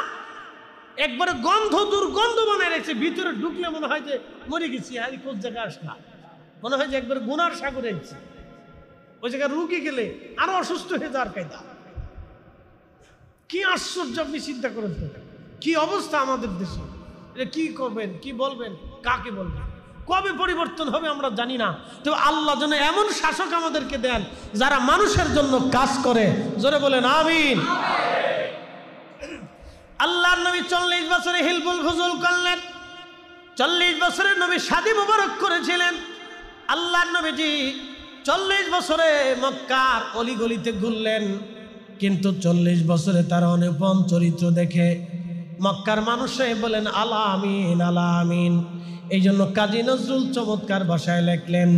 Speaker 1: একবারে গন্ধ, দুর্গন্ধ বানায় রেখেছে, ভিতরে ঢুকলে মনে হয় যে মরে গেছি, আর কোন জায়গায় আসলাম, মনে হয় যে একবার গুনার সাগরে গেছি। ওই জায়গায় রুগী গেলে আরো অসুস্থ হয়ে যাওয়ার কায়দা। কি আশ্চর্য! আপনি চিন্তা করেন তো, কি অবস্থা আমাদের দেশে। এটা কি করবেন, কি বলবেন, কাকে বলবেন, কবে পরিবর্তন হবে আমরা জানি না। তো আল্লাহ যেন এমন শাসক আমাদেরকে দেন যারা মানুষের জন্য কাজ করে। জোরে বলেন আমিন। আল্লাহর নবী 40 বছরে হিলফুল ফুজুল করলেন, 40 বছরে নবী শাদী মুবারক করেছিলেন। আল্লাহর নবীজি 40 বছরে মক্কার অলিগলিতে ঘুরলেন, কিন্তু 40 বছরে তার অনুপম চরিত্র দেখে মক্কার মানুষরাই বলেন আলা আমিন, আলা আমিন। এই জন্য কাজী নজরুল চমৎকার ভাষায় লেখলেন,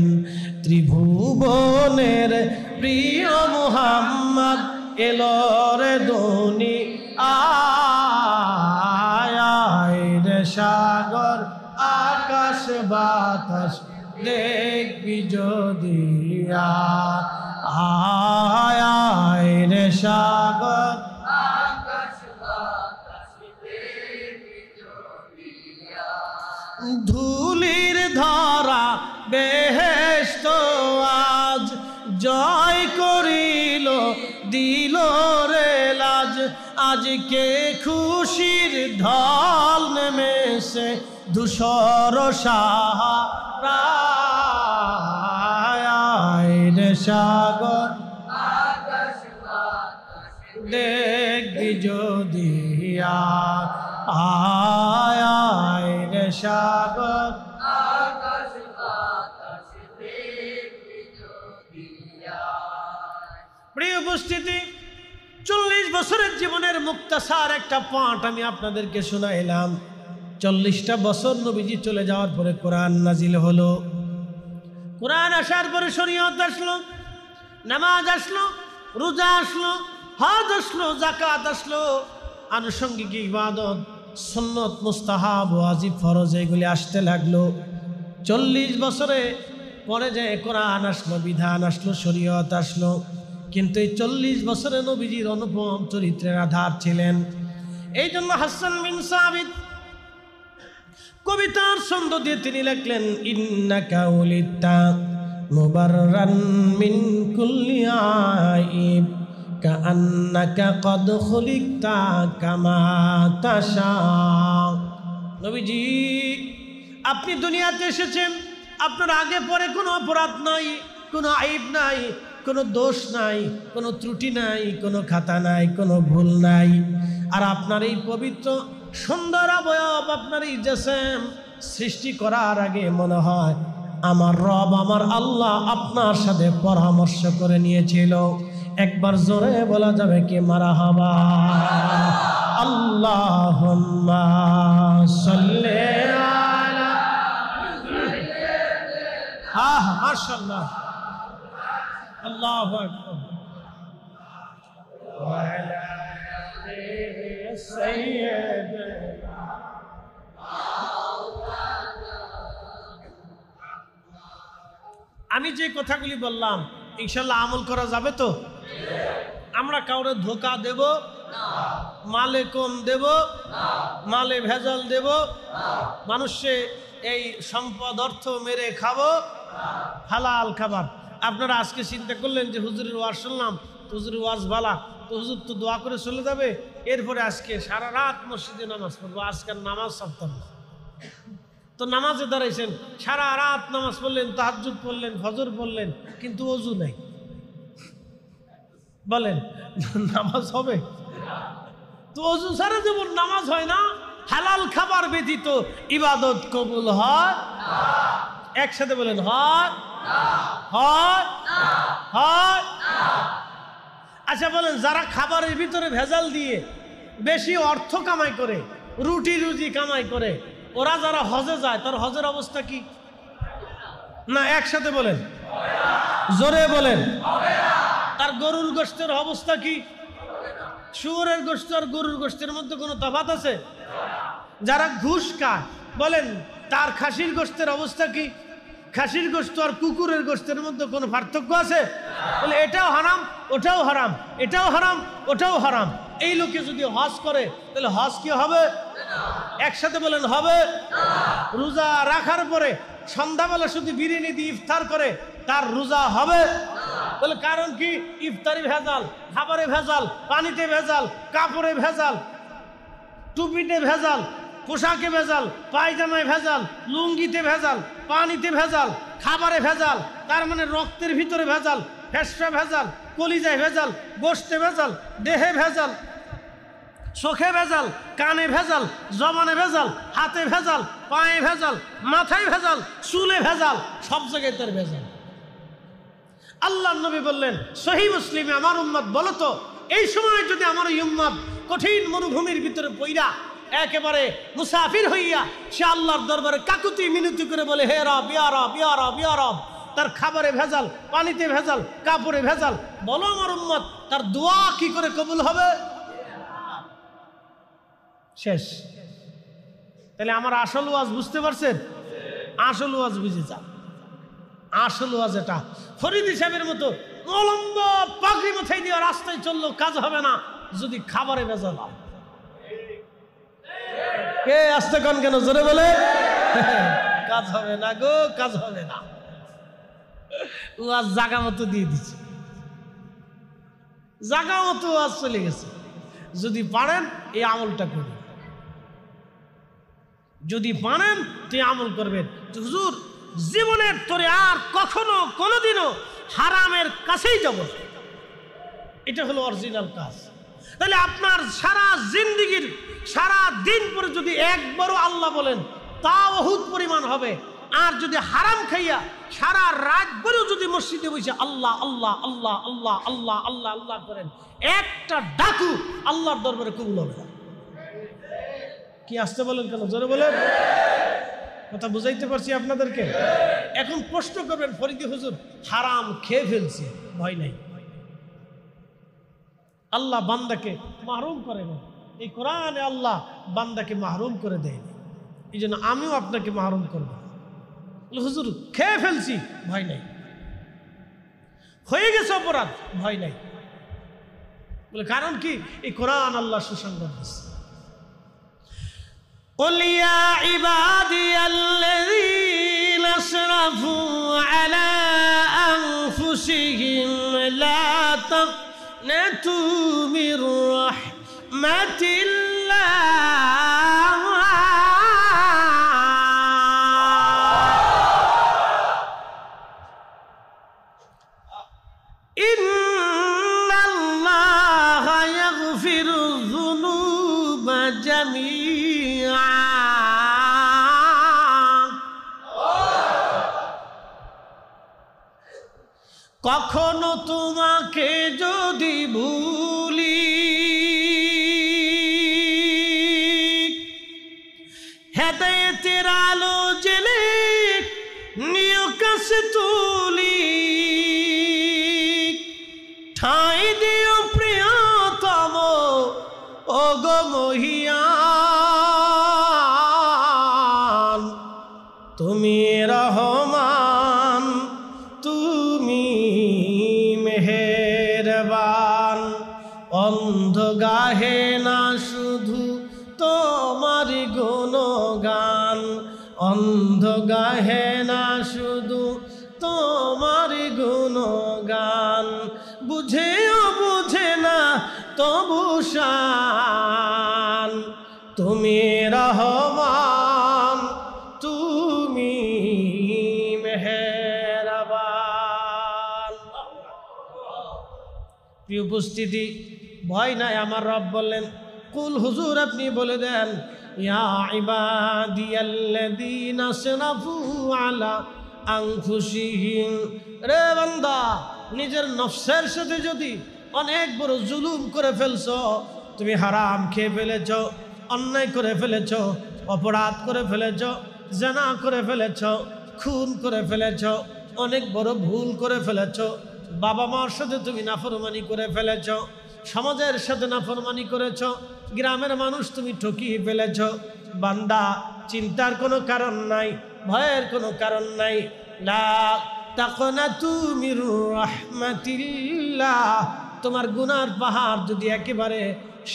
Speaker 1: ত্রিভুবনের প্রিয় মুহাম্মদ এলো রে ধনী আয় রে সাগর আকাশ বাতাস দেখবি যদি আয় রে সাগর আকাশ বাতাস দেখবি যদি ধুলির ধরা বেহেশত আজ জয় করিল দিল রে লাজ। আজকে খুশির ঢল নেমেছে ধূসর সাহারায় রে সাগর আকাশ বাতাস দেখবি যদি আয় রে সাগর আকাশ বাতাস দেখবি যদি। প্রিয় উপস্থিতি, 40 বছরের জীবনের মুক্তাসার একটা পাঠ আমি আপনাদেরকে শোনাইলাম। 40টা বছর নবীজি চলে যাওয়ার পরে কোরআন নাজিল হলো। কোরআন আসার পরে শরীয়ত আসলো, নামাজ আসলো, রোজা আসলো, হজ আসলো, যাকাত আসলো, আনুষঙ্গিক ইবাদত, সুন্নত, মুস্তাহাব, ওয়াজিব, ফরজ এগুলি আসতে লাগলো। 40 বছরে পরে যায় কোরআন আসলো, বিধান আসলো, শরীয়ত আসলো। কিন্তু এই 40 বছরে নবীজির অনুপম চরিত্রের আধার ছিলেন। এই জন্য হাসান বিন সাবিত কবিতার ছন্দ দিয়ে তিনি লিখলেন, ইন্নাকা উলিতা মুবাররান মিন কুল্লি আইব কাআন্নাকা কদ খুলিকতা কামা তাশা। নবীজি, আপনি দুনিয়াতে এসেছেন, আপনার আগে পরে কোনো অপরাধ নাই, কোনো আইব নাই, কোনো দোষ নাই, কোনো ত্রুটি নাই, কোনো খাতা নাই, কোনো ভুল নাই। আর আপনার এই পবিত্র সুন্দর অবয়ব, আপনার এই জিসম সৃষ্টি করার আগে মনে হয় আমার রব, আমার আল্লাহ আপনার সাথে পরামর্শ করে নিয়েছিল। একবার জোরে বলা যাবে কি মারহাবা? আল্লাহুম্মা সাল্লি আলা। মাশাআল্লাহ, আল্লাহু আকবার। ওয়া আলা আলি সাইয়্যিদিনা। আমি যে কথাগুলি বললাম ইনশাআল্লাহ আমল করা যাবে তো? আমরা কাউরে ধোঁকা দেব মালে কম দেব, মালে ভেজাল দেব, মানুষে এই সম্পদ অর্থ মেরে খাবো, হালাল খাবার। আপনারা আজকে চিন্তা করলেন যে হুজুরের ওয়াজ শুনলাম, হুজুরের ওয়াজ বালা, তো হুজুর তো দোয়া করে চলে যাবে, এরপরে আজকে সারা রাত মসজিদে নামাজ পড়বো, আজকাল নামাজ ছাড়তাম না। তো নামাজে দাঁড়াইছেন, সারা রাত নামাজ পড়লেন, তাহাজ্জুদ পড়লেন, ফজর পড়লেন, কিন্তু ওযু নাই। বলেন নামাজ হবে? তো ওযু ছাড়া যেমন নামাজ হয় না, হালাল খাবার ব্যতীত ইবাদত কবুল হয় না। একসাথে বলেন হয় না, হয় না, হয় না। আচ্ছা বলেন, যারা খাবারের ভিতরে ভেজাল দিয়ে বেশি অর্থ কামাই করে, রুটি রুজি কামাই করে, ওরা যারা হজে যায় তার হজের অবস্থা কি? না একসাথে বলেন, জোরে বলেন। তার গরুর গোশতের অবস্থা কি? শুয়োরের গোশত আর গরুর গোশতের মধ্যে কোনো তফাৎ আছে? যারা ঘুষ খায়, বলেন তার খাসির গোশতের অবস্থা কি? খাসির গোশত আর কুকুরের গোশতের মধ্যে কোনো পার্থক্য আছে? বলে এটাও হারাম, ওটাও হারাম, এটাও হারাম, ওটাও হারাম। এই লোকে যদি হজ করে তাহলে হজ কি হবে? একসাথে বলেন হবে। রোজা রাখার পরে সন্ধ্যাবেলা শুধু বিরিয়ানি দিয়ে ইফতার করে, তার রোজা হবে? বলে কারণ কি? ইফতারি ভেজাল, খাবারে ভেজাল, পানিতে ভেজাল, কাপড়ে ভেজাল, টুপিতে ভেজাল, পোশাকে ভেজাল, পায়জামায় ভেজাল, লুঙ্গিতে ভেজাল, পানিতে ভেজাল, খাবারে ভেজাল, তার মানে রক্তের ভিতরে ভেজাল, ফেসফে ভেজাল, কলিজায় ভেজাল, গোশতে ভেজাল, দেহে ভেজাল, চোখে ভেজাল, কানে ভেজাল, জবানে ভেজাল, হাতে ভেজাল, পায়ে ভেজাল, মাথায় ভেজাল, চুলে ভেজাল, সব জায়গায় তার ভেজাল। আল্লাহর নবী বললেন সহিহ মুসলিমে, আমার উম্মত বলো তো, এই সময় যদি আমার এই উম্মত কঠিন মরুভূমির ভিতরে পইরা একেবারে মুসাফির হইয়া সে আল্লাহর দরবারে কাকুতি মিনতি করে বলে হে রব, ইয়া রব, ইয়া রব, ইয়া রব, তার খাবারে ভেজাল, পানিতে ভেজাল, কাপড়ে ভেজাল, বলো আমার উম্মত তার দোয়া কি করে কবুল হবে? শেষ। তাহলে আমার আসল ওয়াজ বুঝতে পারছেন? আসল ওয়াজ বুঝে যান। আসল ওয়াজ এটা। ফরিদ সাহেবের মতো অলম্ব পাগড়ি মাথায় দিয়ে রাস্তায় চললো কাজ হবে না যদি খাবারে ভেজাল হয়। কে আসতে কন কেন জোরে বলে? কাজ হবে না গো, কাজ হবে না। ওয়াজ জাগা মতো দিয়ে দিচ্ছে, জাগা মতো ওয়াজ চলে গেছে। যদি পারেন এই আমলটা করবেন, যদি পারেন তুই আমল করবেন। হুজুর জীবনের তোরে আর কখনো কোনোদিনও হারামের কাছেই যাব না, এটা হলো অরিজিনাল কাজ। তাহলে আপনার সারা জিন্দেগির সারা দিন পরে যদি একবারও আল্লাহ বলেন তা বহুত পরিমাণ হবে। আর যদি হারাম খাইয়া সারা রাত ভরেও যদি মসজিদে বসে আল্লাহ আল্লাহ আল্লাহ আল্লাহ আল্লাহ আল্লাহ আল্লাহ করেন, একটা ডাকু আল্লাহর দরবারে কবুল হবে না। কি আসতে বলেন কেন জোরে বলেন? কথা বুঝাইতে পারছি আপনাদেরকে? এখন প্রশ্ন করবেন ফরিদি হুজুর হারাম খেয়ে ফেলছি, ভয় নাই, আল্লাহ বান্দাকে মাহরুম করে না। এই কোরআনে আল্লাহ বান্দাকে মাহরুম করে দেয়নি, এই জন্য আমিও আপনাকে মাহরুম করব। হুজুর খেয়ে ফেলছি, ভয় নাই। হয়ে গেছে অপরাধ, ভয় নাই। বলে কারণ কি? এই কোরআন আল্লাহ সুসংবাদ দিচ্ছে। قل يا عبادي الذين اسرفوا على أنفسهم لا تقنطوا من رحمة الله إن الله يغفر الذنوب جميعا কখনো তোমাকে যদি ভুলি, হেদায়েতের আলো জেলে নিয় কাছে তুলি, ঠাঁই দিও প্রিয়তম ওগো মহিয়ান, তুমি রহমান, তুমি মেহেরবান, ও অন্ধ গাহে না শুধু তোমার গুণগান, অন্ধ গাহে না শুধু তোমার গুণগান, বুঝেও বুঝে না তবু শান, তুমি রহমান তুমি মেহেরবান। প্রিয় উপস্থিতি, ভয় নাই, আমার রব বললেন কুল হুজুর আপনি বলে দেন ইয়া ইবাদিয়াল্লাযীনা আসরাফু আলা আনফুসিহিম, রে বান্দা নিজের নফসের সাথে যদি অনেক বড় জুলুম করে ফেলছো, তুমি হারাম খেয়ে ফেলেছ, অন্যায় করে ফেলেছ, অপরাধ করে ফেলেছ, জিনা করে ফেলেছ, খুন করে ফেলেছ, অনেক বড় ভুল করে ফেলেছ, বাবা মার সাথে তুমি নাফরমানি করে ফেলেছ, সমাজের সাথে নাফরমানি করেছ, গ্রামের মানুষ তুমি ঠকিয়ে ফেলেছ, বান্দা চিন্তার কোনো কারণ নাই, ভয়ের কোনো কারণ নাই। লা তাকনাতু মির রাহমাতিল্লাহ, তোমার গুনার পাহাড় যদি একেবারে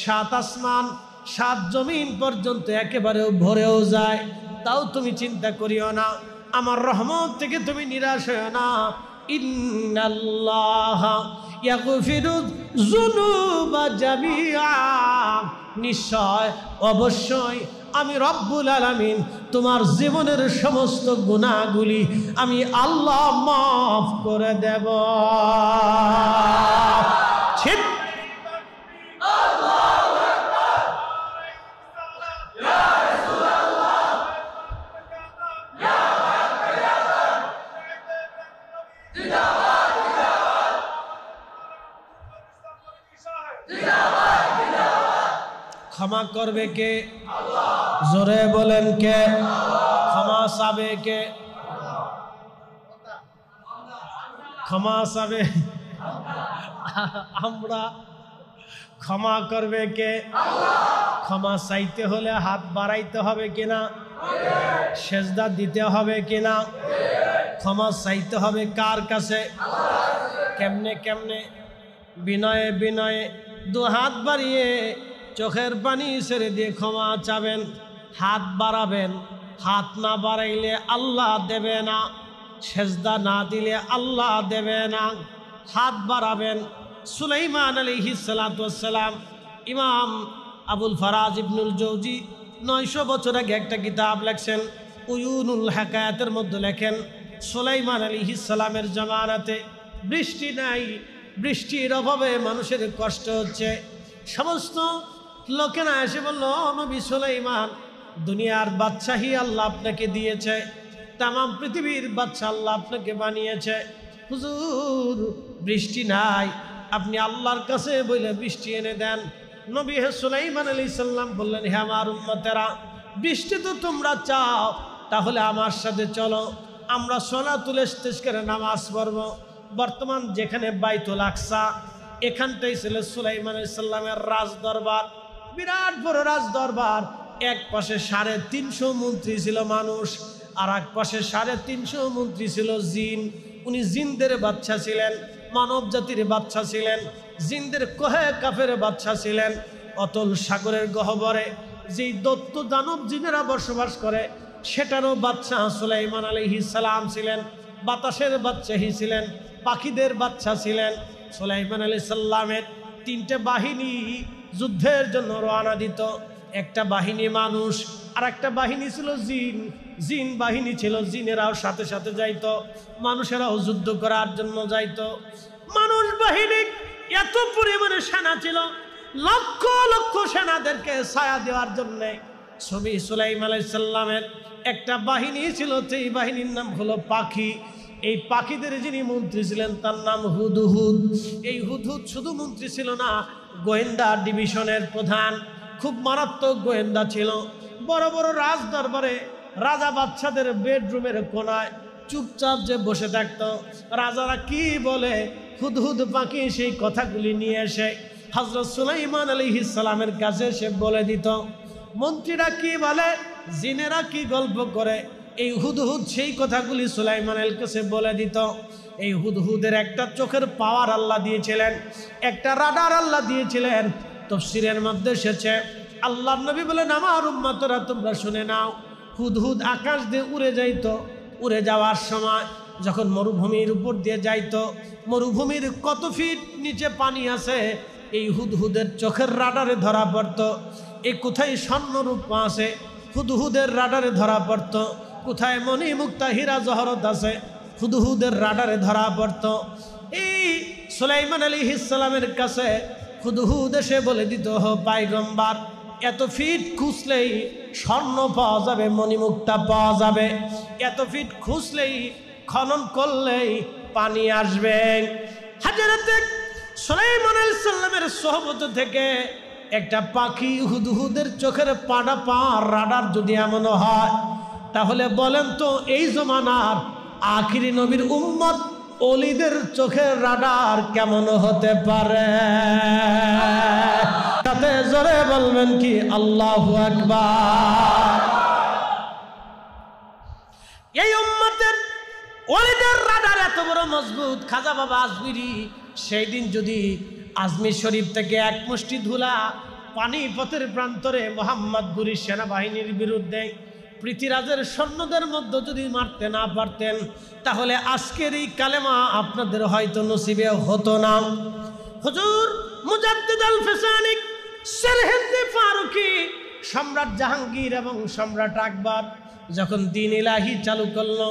Speaker 1: 7 আসমান 7 জমিন পর্যন্ত একেবারে ভরেও যায়, তাও তুমি চিন্তা করিও না, আমার রহমত থেকে তুমি নিরাশ হও না। ইন্নাল্লাহা ইয়াগফিরু যুনুবা জামিআ, নিশ্চয় অবশ্যই আমি রব্বুল আলামিন তোমার জীবনের সমস্ত গুনাহগুলি আমি আল্লাহ মাফ করে দেব। ঠিক ক্ষমা করবে কে? জোরে বলেন কে? ক্ষমা চাবে কে? ক্ষমা চাবে আমরা। ক্ষমা করবে কে? ক্ষমা চাইতে হলে হাত বাড়াইতে হবে কিনা? সেজদা দিতে হবে কিনা? ক্ষমা চাইতে হবে কার কাছে? কেমনে কেমনে? বিনয়ে বিনয়ে 2 হাত বাড়িয়ে চোখের পানি ছেড়ে দিয়ে ক্ষমা চাবেন, হাত বাড়াবেন। হাত না বাড়াইলে আল্লাহ দেবে না, সেজদা না দিলে আল্লাহ দেবে না। হাত বাড়াবেন। সুলাইমান আলাইহিস সালাতু ওয়াস সালাম, ইমাম আবুল ফারাজ ইবনুল জৌজি 900 বছর আগে একটা কিতাব লেখছেন, উয়ুনুল হাকায়াতের মধ্যে লেখেন সুলাইমান আলাইহিস সালামের জামানাতে বৃষ্টি নাই, বৃষ্টির অভাবে মানুষের কষ্ট হচ্ছে। সমস্ত লোকেরা এসে বলল, নবী সুলাইমান, দুনিয়ার বাদশাহী আল্লাহ আপনাকে দিয়েছে, তামাম পৃথিবীর বাদশা আল্লাহ আপনাকে বানিয়েছে, হুজুর বৃষ্টি নাই, আপনি আল্লাহর কাছে বলে বৃষ্টি এনে দেন। নবী সুলাইমান আলাইহিস সালাম বললেন, হে আমার উম্মতেরা, বৃষ্টি তো তোমরা চাও, তাহলে আমার সাথে চলো, আমরা সালাতুল ইস্তিসকারে নামাজ পড়ব। বর্তমান যেখানে বাইতুল আকসা, এখানটাই ছিল সুলাইমান আলাইহিস সালামের রাজ দরবার, বিরাট বড় রাজ দরবার। এক পাশে 350 মন্ত্রী ছিল মানুষ, আর এক পাশে 350 মন্ত্রী ছিল জিন। উনি জিনদের বাদশা ছিলেন, মানব জাতির বাদশা ছিলেন, জিনদের কহে কাফের বাদশা ছিলেন। অতল সাগরের গহ্বরে যেই দৈত্য দানব জিনেরা বসবাস করে, সেটারও বাদশা সুলাইমান আলাইহিস সালাম ছিলেন। বাতাসের বাদশাহী ছিলেন, পাখিদের বাদশা ছিলেন। সুলাইমান আলাইহিস সালামের 3টে বাহিনী যুদ্ধের জন্য রওনা দিত। একটা বাহিনী মানুষ, আর একটা বাহিনী ছিল জিন। জিন বাহিনী ছিল, জিনেরাও সাথে সাথে যাইতো, মানুষেরাও যুদ্ধ করার জন্য যাইতো। মানুষ বাহিনী এত পরিমাণে সেনা ছিল, লক্ষ লক্ষ সেনাদেরকে ছায়া দেওয়ার জন্য। ছবি সুলাইমান আলাইহিস সালামের একটা বাহিনী ছিল, সেই বাহিনীর নাম হলো পাখি। এই পাখিদের যিনি মন্ত্রী ছিলেন তার নাম হুদহুদ। এই হুদহুদ শুধু মন্ত্রী ছিল না, গোয়েন্দা ডিভিশনের প্রধান, খুব মারাত্মক গোয়েন্দা ছিল। বড় বড় রাজ দরবারে রাজা বাদশাদের বেডরুমের কোনায় চুপচাপ যে বসে থাকতো, রাজারা কি বলে হুদহুদ পাখি সেই কথাগুলি নিয়ে এসে হযরত সুলাইমান আলাইহিস সালামের কাছে সে বলে দিত। মন্ত্রীরা কি বলে, জিনেরা কি গল্প করে, এই হুদহুদ সেই কথাগুলি সুলাইমানের কাছে বলে দিত। এই হুদহুদের একটা চোখের পাওয়ার আল্লাহ দিয়েছিলেন, একটা রাডার আল্লাহ দিয়েছিলেন। তাফসীরের মধ্যে এসেছে আল্লাহর নবী বলেন, আমার উম্মতরা তোমরা শুনে নাও, হুদহুদ আকাশ দিয়ে উড়ে যাইতো। উড়ে যাওয়ার সময় যখন মরুভূমির উপর দিয়ে যাইতো, মরুভূমির কত ফিট নিচে পানি আছে এই হুদহুদের চোখের রাডারে ধরা পড়তো। এই কোথায় স্বর্ণরূপা আছে হুদহুদের রাডারে ধরা পড়তো, কোথায় মণি মুক্তা হীরা জহরত আছে হুদহুদের রাডারে ধরা পড়তো। এই সুলাইমান আলাইহিস সালামের কাছে হুদহুদ এসে বলে দিত, পয়গম্বর এত ফিট খুঁজলেই স্বর্ণ পাওয়া যাবে, মণিমুক্তা পাওয়া যাবে, এত ফিট খুঁজলেই খনন করলেই পানি আসবে। হযরত সুলাইমান আলাইহিস সালামের সোহবত থেকে একটা পাখি হুদহুদের চোখের পাড়া পার রাডার যদি এমন হয়, তাহলে বলেন তো এই জমানার আখিরি নবীর উম্মত ওলিদের চোখের রাডার কেমন হতে পারে? তাতে জোরে বলবেন কি আল্লাহু আকবার। এই উম্মতের ওলিদের রাডার এত বড় মজবুত, খাজা বাবা আজমিরি সেই দিন যদি আজমির শরীফ থেকে এক মুষ্টি ধুলা পানিপথের প্রান্তরে মোহাম্মদ গুরি সেনাবাহিনীর বিরুদ্ধে পৃথিবীরাজের সৈন্যদের মধ্যে যদি মারতে না পারতেন, তাহলে আজকের এই কালেমা আপনাদের হয়তো নসিবে হতো না। হুজুর মুজাদ্দিদ আল ফিসানি সেরহিন্দি ফারুকি সম্রাট জাহাঙ্গীর এবং সম্রাট আকবর যখন দ্বীন ইলাহি চালু করলো,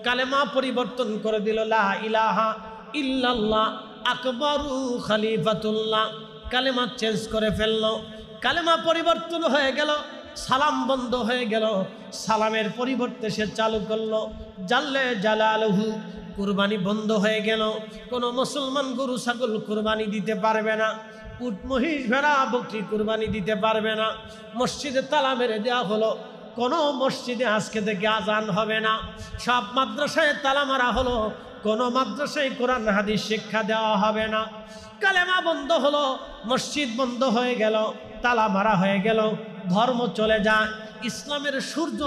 Speaker 1: কালেমা পরিবর্তন করে দিল, লা ইলাহা ইল্লাল্লাহ আকবরু খলিফাতুল্লাহ, কালেমা চেঞ্জ করে ফেললো। কালেমা পরিবর্তন হয়ে গেল, সালাম বন্ধ হয়ে গেল, সালামের পরিবর্তে সে চালু করলো জাল্লে জালালহু, কুরবানি বন্ধ হয়ে গেল। কোনো মুসলমান গরু ছাগল কুরবানি দিতে পারবে না, উট মহিষ ভেড়া বকরি কুরবানি দিতে পারবে না। মসজিদে তালা মেরে দেওয়া হলো, কোনো মসজিদে আজকে থেকে আজান হবে না। সব মাদ্রাসায় তালা মারা হলো, কোনো মাদ্রাসায় কোরআন হাদিস শিক্ষা দেওয়া হবে না। কালেমা বন্ধ হলো, মসজিদ বন্ধ হয়ে গেল, তালা মারা হয়ে গেল, ধর্ম চলে যায়। ইসলামের সূর্য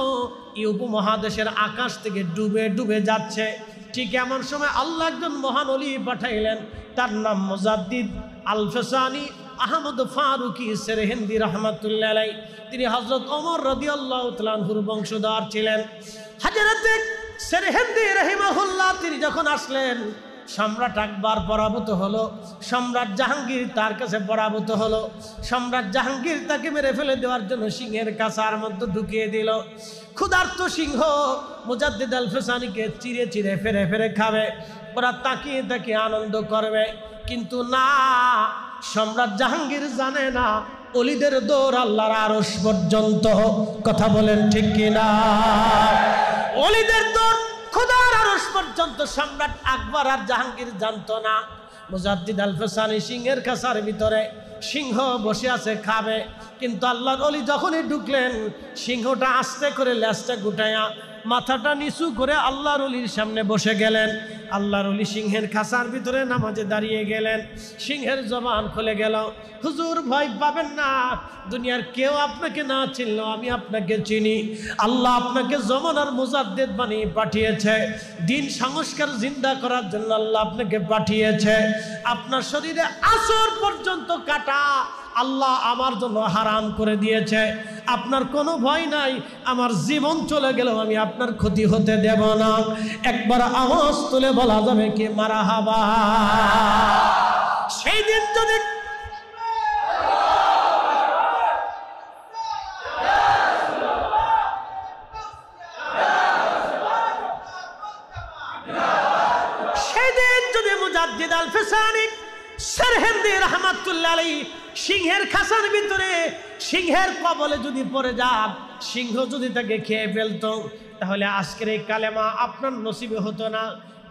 Speaker 1: এই উপমহাদেশের আকাশ থেকে ডুবে ডুবে যাচ্ছে। ঠিক এমন সময় আল্লাহ একজন মহান ওলি পাঠাইলেন, তার নাম মুজাদ্দিদ আল ফিসানি আহমদ ফারুকি সেরহিন্দি রহমাতুল্লাহ আলাইহি। তিনি হযরত ওমর রাদিয়াল্লাহু তাআলা আনহুর বংশধর ছিলেন। হযরত সেরহিন্দি রাহিমাহুল্লাহ তিনি যখন আসলেন, সম্রাট আকবর পরাভূত হলো, সম্রাট জাহাঙ্গীর তার কাছে পরাভূত হলো। সম্রাট জাহাঙ্গীর তাকে মেরে ফেলে দেওয়ার জন্য সিংহের কাছার মধ্যে ঢুকিয়ে দিল। ক্ষুধার্ত সিংহ মুজাদ্দিদ আল ফিসানিকে চিরে চিরে ফেরে ফেরে খাবে, ওরা তাকিয়ে তাকিয়ে আনন্দ করবে। কিন্তু না, সম্রাট জাহাঙ্গীর জানে না ওলিদের দৌড় আল্লাহর আরশ পর্যন্ত। কথা বলেন ঠিক কিনা? ওলিদের দৌড় খোদার আরশ পর্যন্ত সম্রাট আকবর আর জাহাঙ্গীর জানতো না। মুজাদ্দিদ আল ফিসানি সিংহের কাছার ভিতরে, সিংহ বসে আছে খাবে, কিন্তু আল্লাহর ওলি যখনই ঢুকলেন, সিংহটা আস্তে করে লেজটা গুটায়া মাথাটা নিচু করে আল্লাহর ওলির সামনে বসে গেলেন। আল্লাহর ওলি সিংহের খাঁচার ভিতরে নামাজে দাঁড়িয়ে গেলেন। সিংহের জবান খুলে গেল, হুজুর ভয় পাবেন না, দুনিয়ার কেউ আপনাকে না চিনলেও আমি আপনাকে চিনি। আল্লাহ আপনাকে জমানার মুজাদ্দিদ বানিয়ে পাঠিয়েছে, দিন সংস্কার জিন্দা করার জন্য আল্লাহ আপনাকে পাঠিয়েছে। আপনার শরীরে আসর পর্যন্ত কাটা আল্লাহ আমার জন্য হারাম করে দিয়েছে। আপনার কোনো ভয় নাই, আমার জীবন চলে গেলেও আমি আপনার ক্ষতি হতে দেব না। একবার আওয়াজ তুলে বলা যাবে কি মারহাবা? সেই দিন যদি মুজাদ্দিদ আল ফিসানি সেরহিন্দি রহমাতুল্লাহ আলাইহি সিংহের খাঁচার ভিতরে সিংহের কবলে যদি পড়ে যান, সিংহ যদি তাকে খেয়ে ফেলতো, তাহলে আজকের এই কালেমা আপনার নসিবে হতো না।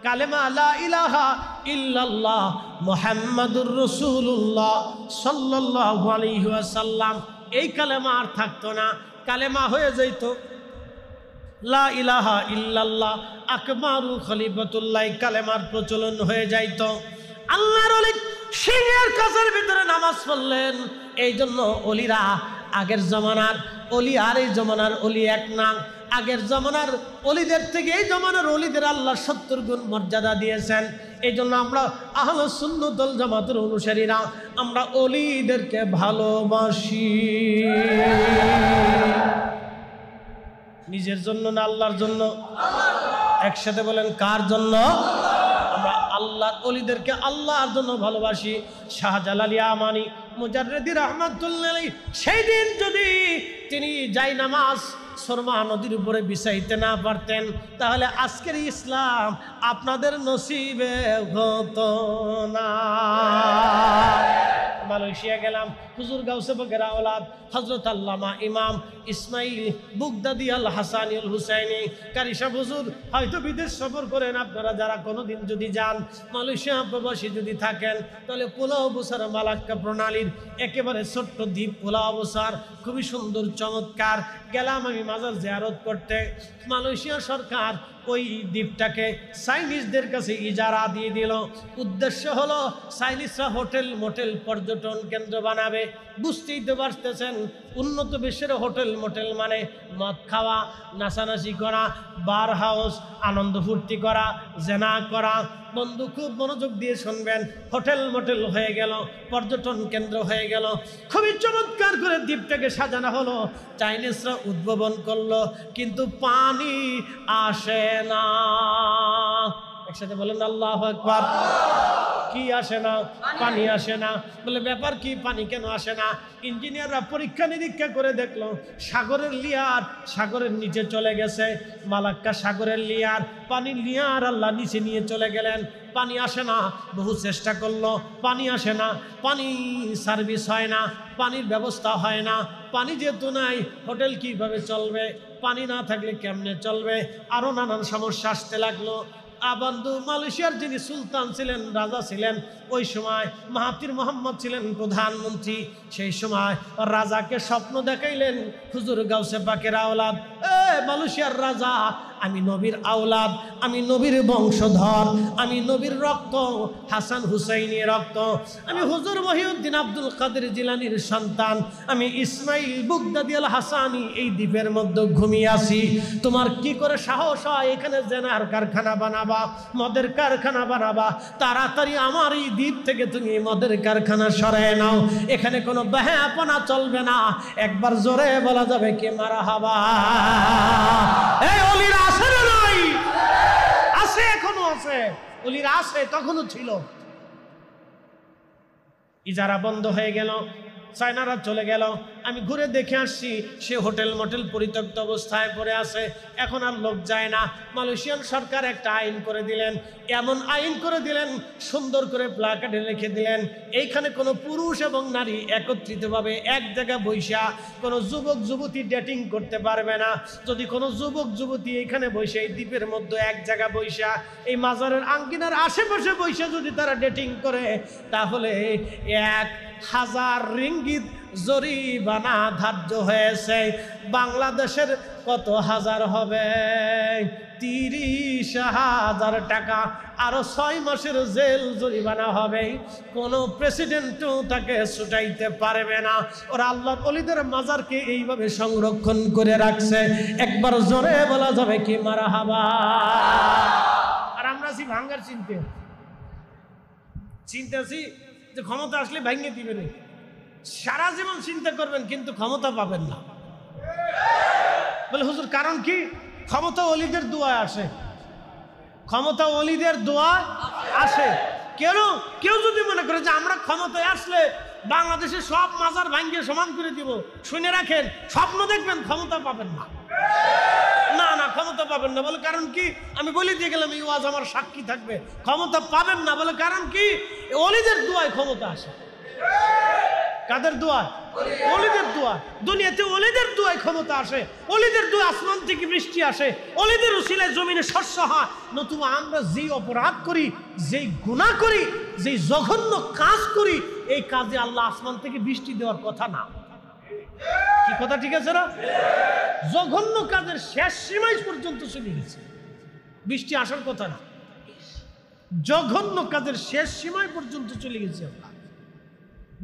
Speaker 1: কালেমা লা ইলাহা ইল্লাল্লাহ মুহাম্মাদুর রাসূলুল্লাহ সাল্লাল্লাহু আলাইহি ওয়াসাল্লাম, এই কালেমা আর থাকতো না। কালেমা হয়ে যেত লা ইলাহা ইল্লাল্লাহ আকবরু খলিফাতুল্লাহ, কালেমার প্রচলন হয়ে যাইত। আল্লাহর ওলি সিংহের কাছার ভিতরে নামাজ পড়লেন। এই জন্য ওলিরা আগের জমানার ওলি আর এই জমানার ওলি এক না। আগের জমানার ওলিদের থেকে এই জমানার ওলিদের আল্লাহ 70 গুণ মর্যাদা দিয়েছেন। এই জন্য আমরা আহলে সুন্নাত ওয়াল জামাতের অনুসারীরা আমরা ওলিদেরকে ভালোবাসি। নিজের জন্য না আল্লাহর জন্য? একসাথে বলেন, কার জন্য? আমরা আল্লাহর ওলিদেরকে আল্লাহর জন্য ভালোবাসি। শাহজালাল আমানি মুজাররিদি রাহমাতুল্লাহ আলাইহি সেই দিন যদি তিনি জায়নামাজ সুরমা নদীর উপরে বিছাইতে না পারতেন তাহলে আজকের ইসলাম আপনাদের নসিবে হতো না। মালয়েশিয়া গেলাম, হুজুর গাউসে পাকের আওলাদ হযরত আল্লামা ইমাম ইসমাইল বুগদাদি আল হাসানি আল হুসাইনি কারি সাহেব হুজুর হয়তো বিদেশ সফর করেন, আপনারা যারা কোনোদিন যদি যান মালয়েশিয়া প্রবাসী যদি থাকেন তাহলে পোলাও বসার মালাক্কা প্রণালীর একেবারে ছোট্ট দ্বীপ পোলাও বসার খুবই সুন্দর চমৎকার। গেলাম আমি মাজার জিয়ারত করতে। মালয়েশিয়া সরকার ওই দ্বীপটাকে চাইনিজদের কাছে ইজারা দিয়ে দিল। উদ্দেশ্য হলো চাইনিজরা হোটেল মোটেল পর্যটন কেন্দ্র বানাবে। বুঝতেই তো পারতেছেন উন্নত বিশ্বের হোটেল মোটেল মানে মদ খাওয়া, নাচানাচি করা, বার হাউস, আনন্দ ফুর্তি করা, জেনা করা। বন্ধু খুব মনোযোগ দিয়ে শুনবেন, হোটেল মোটেল হয়ে গেল, পর্যটন কেন্দ্র হয়ে গেল। খুবই চমৎকার করে দ্বীপটাকে সাজানো হলো। চাইনিজরা উদ্ভাবন করলো, কিন্তু পানি আসে না। একসাথে বলেন আল্লাহু আকবার। কি আসে না? পানি আসে না। বলে ব্যাপার কি, পানি কেন আসে না? ইঞ্জিনিয়াররা পরীক্ষা নিরীক্ষা করে দেখলো সাগরের লিয়ার সাগরের নিচে চলে গেছে। মালাক্কা সাগরের লিয়ার, পানির লিয়ার আল্লাহ নিচে নিয়ে চলে গেলেন। পানি আসে না। বহু চেষ্টা করলো, পানি আসে না। পানি সার্ভিস হয় না, পানির ব্যবস্থা হয় না। পানি যেহেতু নাই, হোটেল কিভাবে চলবে? পানি না থাকলে কেমনে চলবে? আরো নানান সমস্যা আসতে লাগলো। বন্ধু মালয়েশিয়ার যিনি সুলতান ছিলেন, রাজা ছিলেন, ওই সময় মাহাতির মোহাম্মদ ছিলেন প্রধানমন্ত্রী। সেই সময় রাজাকে স্বপ্ন দেখাইলেন, হুজুর গাউসে পাকের আওলাদ, মালয়েশিয়ার রাজা, আমি নবীর আওলাদ, আমি নবীর বংশধর, আমি নবীর রক্ত, হাসান হুসাইনের রক্ত, আমি হুজুর মহিউদ্দিন আব্দুল কাদের জিলানির সন্তান, আমি ইসমাইল বুগদাদি আল হাসানি এই দ্বীপের মধ্যে ঘুমিয়ে আছি। তোমার কি করে সাহস হয় এখানে জেনার কারখানা বানাবা, মদের কারখানা বানাবা? তাড়াতাড়ি আমার এই দ্বীপ থেকে তুমি মদের কারখানা সরায় নাও, এখানে কোনো বেহাপনা চলবে না। একবার জোরে বলা যাবে কি মারহাবা? এই ওলিরা আছে না নাই? আছে, এখনো আছে। ওলিরা আছে, তখনও ছিল। ইজারা বন্ধ হয়ে গেল, চায়নারা চলে গেল। আমি ঘুরে দেখে আসছি সে হোটেল মোটেল পরিত্যক্ত অবস্থায় পড়ে আছে, এখন আর লোক যায় না। মালয়েশিয়ান সরকার একটা আইন করে দিলেন, এমন আইন করে দিলেন, সুন্দর করে প্লাকার্ডে লিখে দিলেন, এইখানে কোনো পুরুষ এবং নারী একত্রিতভাবে এক জায়গায় বৈশা কোনো যুবক যুবতী ডেটিং করতে পারবে না। যদি কোনো যুবক যুবতী এইখানে বসে এই দ্বীপের মধ্যে এক জায়গায় বৈশা এই মাজারের আঙ্গিনার আশেপাশে বৈশা যদি তারা ডেটিং করে তাহলে 1000 রিঙ্গিত জরিমানা ধার্য হয়েছে। বাংলাদেশের কত হাজার হবে? 30,000 টাকা, আরো 6 মাসের জেল জরিমানা হবে। কোনো প্রেসিডেন্টও তাকে ছুটাইতে পারবে না। ওরা আল্লাহর ওলিদের মাজারকে এইভাবে সংরক্ষণ করে রাখছে। একবার জোরে বলা যাবে কি মারহাবা? আর আমরা আছি ভাঙ্গার চিন্তাছি যে ক্ষমতা আসলে ভাঙিয়ে দিবেন। সারা জীবন চিন্তা করবেন কিন্তু ক্ষমতা পাবেন না। বলে হুজুর কারণ কি? ক্ষমতা ওলিদের দোয়ায় আসে, ক্ষমতা ওলিদের দোয়ায় আসে। কেউ যদি মনে করে যে আমরা ক্ষমতায় আসলে বাংলাদেশের সব মাজার ভাঙিয়ে সমান করে দিব, শুনে রাখেন, স্বপ্ন দেখবেন, ক্ষমতা পাবেন না। না না, ক্ষমতা পাবেন না। বলে কারণ কি? আমি বলে দিয়ে গেলাম, এই ওয়াজ আমার সাক্ষী থাকবে। ক্ষমতা পাবেন না। বলে কারণ কি? ওলিদের দোয়ায় ক্ষমতা আসে। কাদের দোয়া? ওলিদের দোয়া। দুনিয়াতে ওলিদের দোয়ায় ক্ষমতা আসে, ওলিদের দোয়া আসমান থেকে বৃষ্টি আসে, ওলিদের উসিলায় জমিনে শস্য হয়। নতুবা আমরা যেই অপরাধ করি, যেই গুনাহ করি, যেই জঘন্য কাজ করি, এই কাজে আল্লাহ আসমান থেকে বৃষ্টি দেওয়ার কথা না। কি কথা ঠিক আছে না? জঘন্য কাজের শেষ সীমায় পর্যন্ত চলে গেছে, বৃষ্টি আসার কথা না। জঘন্য কাজের শেষ সীমায় পর্যন্ত চলে গেছে,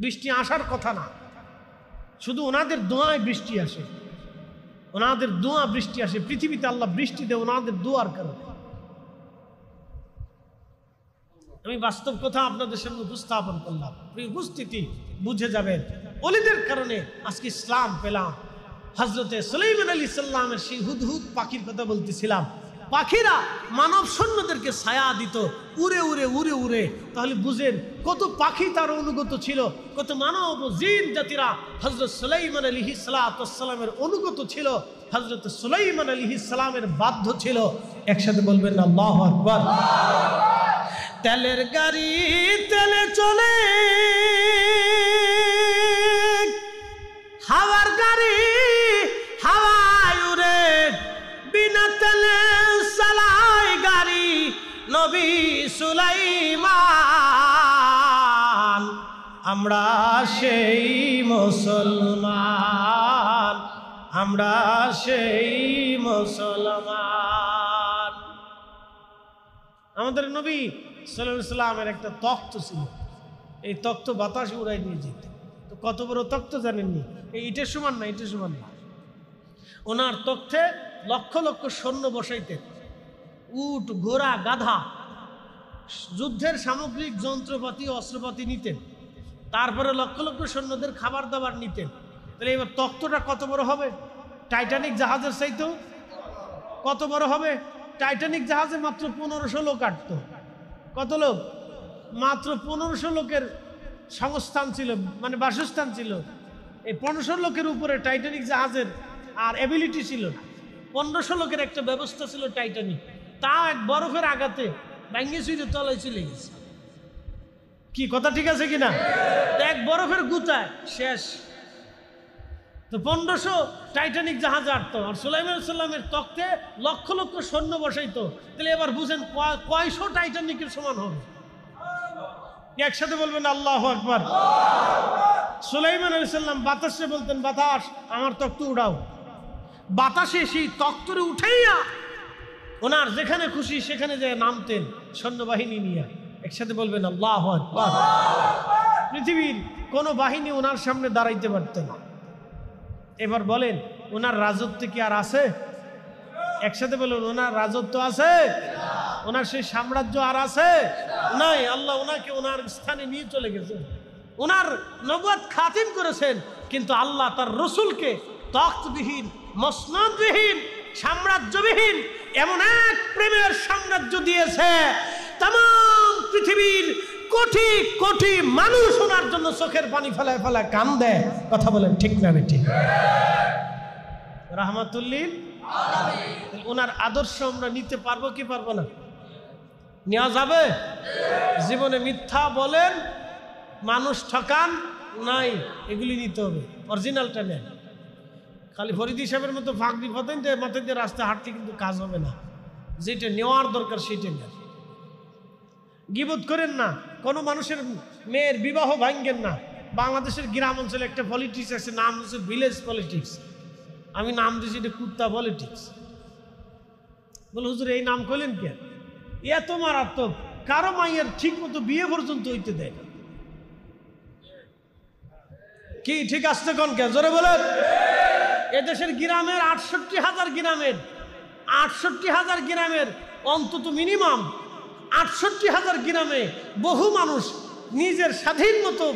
Speaker 1: বৃষ্টি আসার কথা না। শুধু ওনাদের দোয়ায় বৃষ্টি আসে। ওনাদের দোয়া বৃষ্টি আসে, পৃথিবীতে আল্লাহ বৃষ্টি দেয় ওনাদের দোয়ার কারণে। আমি বাস্তব কথা আপনাদের সামনে উপস্থাপন করলাম, উপস্থিতি বুঝে যাবেন। ওলিদের কারণে আজকে ইসলাম পেলাম। হযরতে সুলাইমান আলাইহিস সালামের সেই হুদহুদ পাখির কথা বলতেছিলাম, পাখিরা মানব সৈন্যদেরকে ছায়া দিত, উড়ে উড়ে উড়ে উড়ে। তাহলে বুঝেন কত পাখি তার অনুগত ছিল, কত মানব ও জিন জাতিরা হযরত সুলাইমান আলাইহিস সালামের অনুগত ছিল, হযরত সুলাইমান আলাইহিস সালামের বাধ্য ছিল। একসাথে বলবেন আল্লাহু আকবার। তেলের গাড়ি তেলে চলে, হাওয়ার গাড়ি হাওয়ায় উড়ে, বিনা তেলে চালায় গাড়ি নবী সুলাইমান। আমরা সেই মুসলমান, আমরা সেই মুসলমান। আমাদের নবী সাল্লাল্লাহু আলাইহি ওয়াসাল্লামের একটা তখ্ত ছিল, এই তখ্ত বাতাসে উড়াই নিয়ে যেত। তো কত বড় তখ্ত জানেননি? এই ইটের সমান না, ইটের সমান না। ওনার তখ্তে লক্ষ লক্ষ সৈন্য বসাইতেন, উট ঘোড়া গাধা, যুদ্ধের সামগ্রিক যন্ত্রপাতি অস্ত্রপাতি নিতেন, তারপরে লক্ষ লক্ষ সৈন্যদের খাবার দাবার নিতেন। তাহলে এবার তখ্তটা কত বড় হবে? টাইটানিক জাহাজের চাইতেও কত বড় হবে? টাইটানিক জাহাজে মাত্র 1500 লোক আটত। কত লোক? মাত্র 1500 লোকের সংস্থান ছিল, মানে বাসস্থান ছিল। এই 1500 লোকের উপরে টাইটানিক জাহাজের আর এবিলিটি ছিল না। 1500 লোকের একটা ব্যবস্থা ছিল টাইটানিক, তা এক বরফের আঘাতে ভেঙে চুরে তলায় চলে গেছে। কি কথা ঠিক আছে কিনা? এক বরফের গুতায় শেষ। তো 1500 টাইটানিক জাহাজ আটতো, আর সুলাইমান আলাইহিস সালামের তখ্তে লক্ষ লক্ষ সৈন্য বসাইতো। তাহলে এবার বুঝেন কয়শো টাইটানিকের সমান হবে। একসাথে বলবেন আল্লাহু আকবার। সুলাইমান আলাইহিস সালাম বাতাসে বলতেন, বাতাস আমার তখ্ত উড়াও। বাতাসে সেই তখ্তরে উঠাইয়া ওনার যেখানে খুশি সেখানে যায় নামতেন সৈন্যবাহিনী নিয়ে। একসাথে বলবেন আল্লাহু আকবার। পৃথিবীর কোন বাহিনী ওনার সামনে দাঁড়াইতে পারত না। এবার বলেন ওনার রাজত্ব কি আর আছে? একসাথে বলুন, ওনার রাজত্ব আছে? ওনার সেই সাম্রাজ্য আর আছে? নাই। আল্লাহ ওনাকে ওনার স্থানে নিয়ে চলে গেছেন, ওনার নবুয়ত খাতিম করেছেন। কিন্তু আল্লাহ তার রসুলকে তখ্তবিহীন, মসনদবিহীন, সাম্রাজ্যবিহীন এমন এক প্রেমের সাম্রাজ্য দিয়েছে, তাম পৃথিবীর কোটি কোটি মানুষ ওনার জন্য চোখের পানি ফেলায় ফেলায় কান্দে। কথা বলেন ঠিক না ঠিক? রাহমাতুল্লিল আলামিন। ওনার আদর্শ আমরা নিতে পারবো কি পারবো না? নেওয়া যাবে? জীবনে মিথ্যা বলেন, মানুষ ঠকান নাই, এগুলি নিতে হবে। অরিজিনালটা নেন। খালি ফরিদি সাহেবের মতো ফাঁক বিপদেন যে মাথায় দিয়ে রাস্তায় হাঁটতে কিন্তু কাজ হবে না। যেটা নেওয়ার দরকার সেটা নেন। গীবত করেন না, কোনো মানুষের মেয়ের বিবাহ ভাঙ্গেন না। বাংলাদেশের গ্রাম অঞ্চলে একটা পলিটিক্স আছে, নাম হচ্ছে ভিলেজ পলিটিক্স। আমি নাম দিয়েছি এটা কুত্তা পলিটিক্স। বলে হুজুর এই নাম করলেন কেন? এত মারাত্মক, কারো মাইয়ের ঠিক মতো বিয়ে পর্যন্ত হইতে দেয় না। কি ঠিক আসছে কোন কে? জোরে বলেন। এদেশের গ্রামের 68,000 গ্রামের 68,000 গ্রামের অন্তত মিনিমাম 68,000 গ্রামে বহু মানুষ নিজের স্বাধীন মতো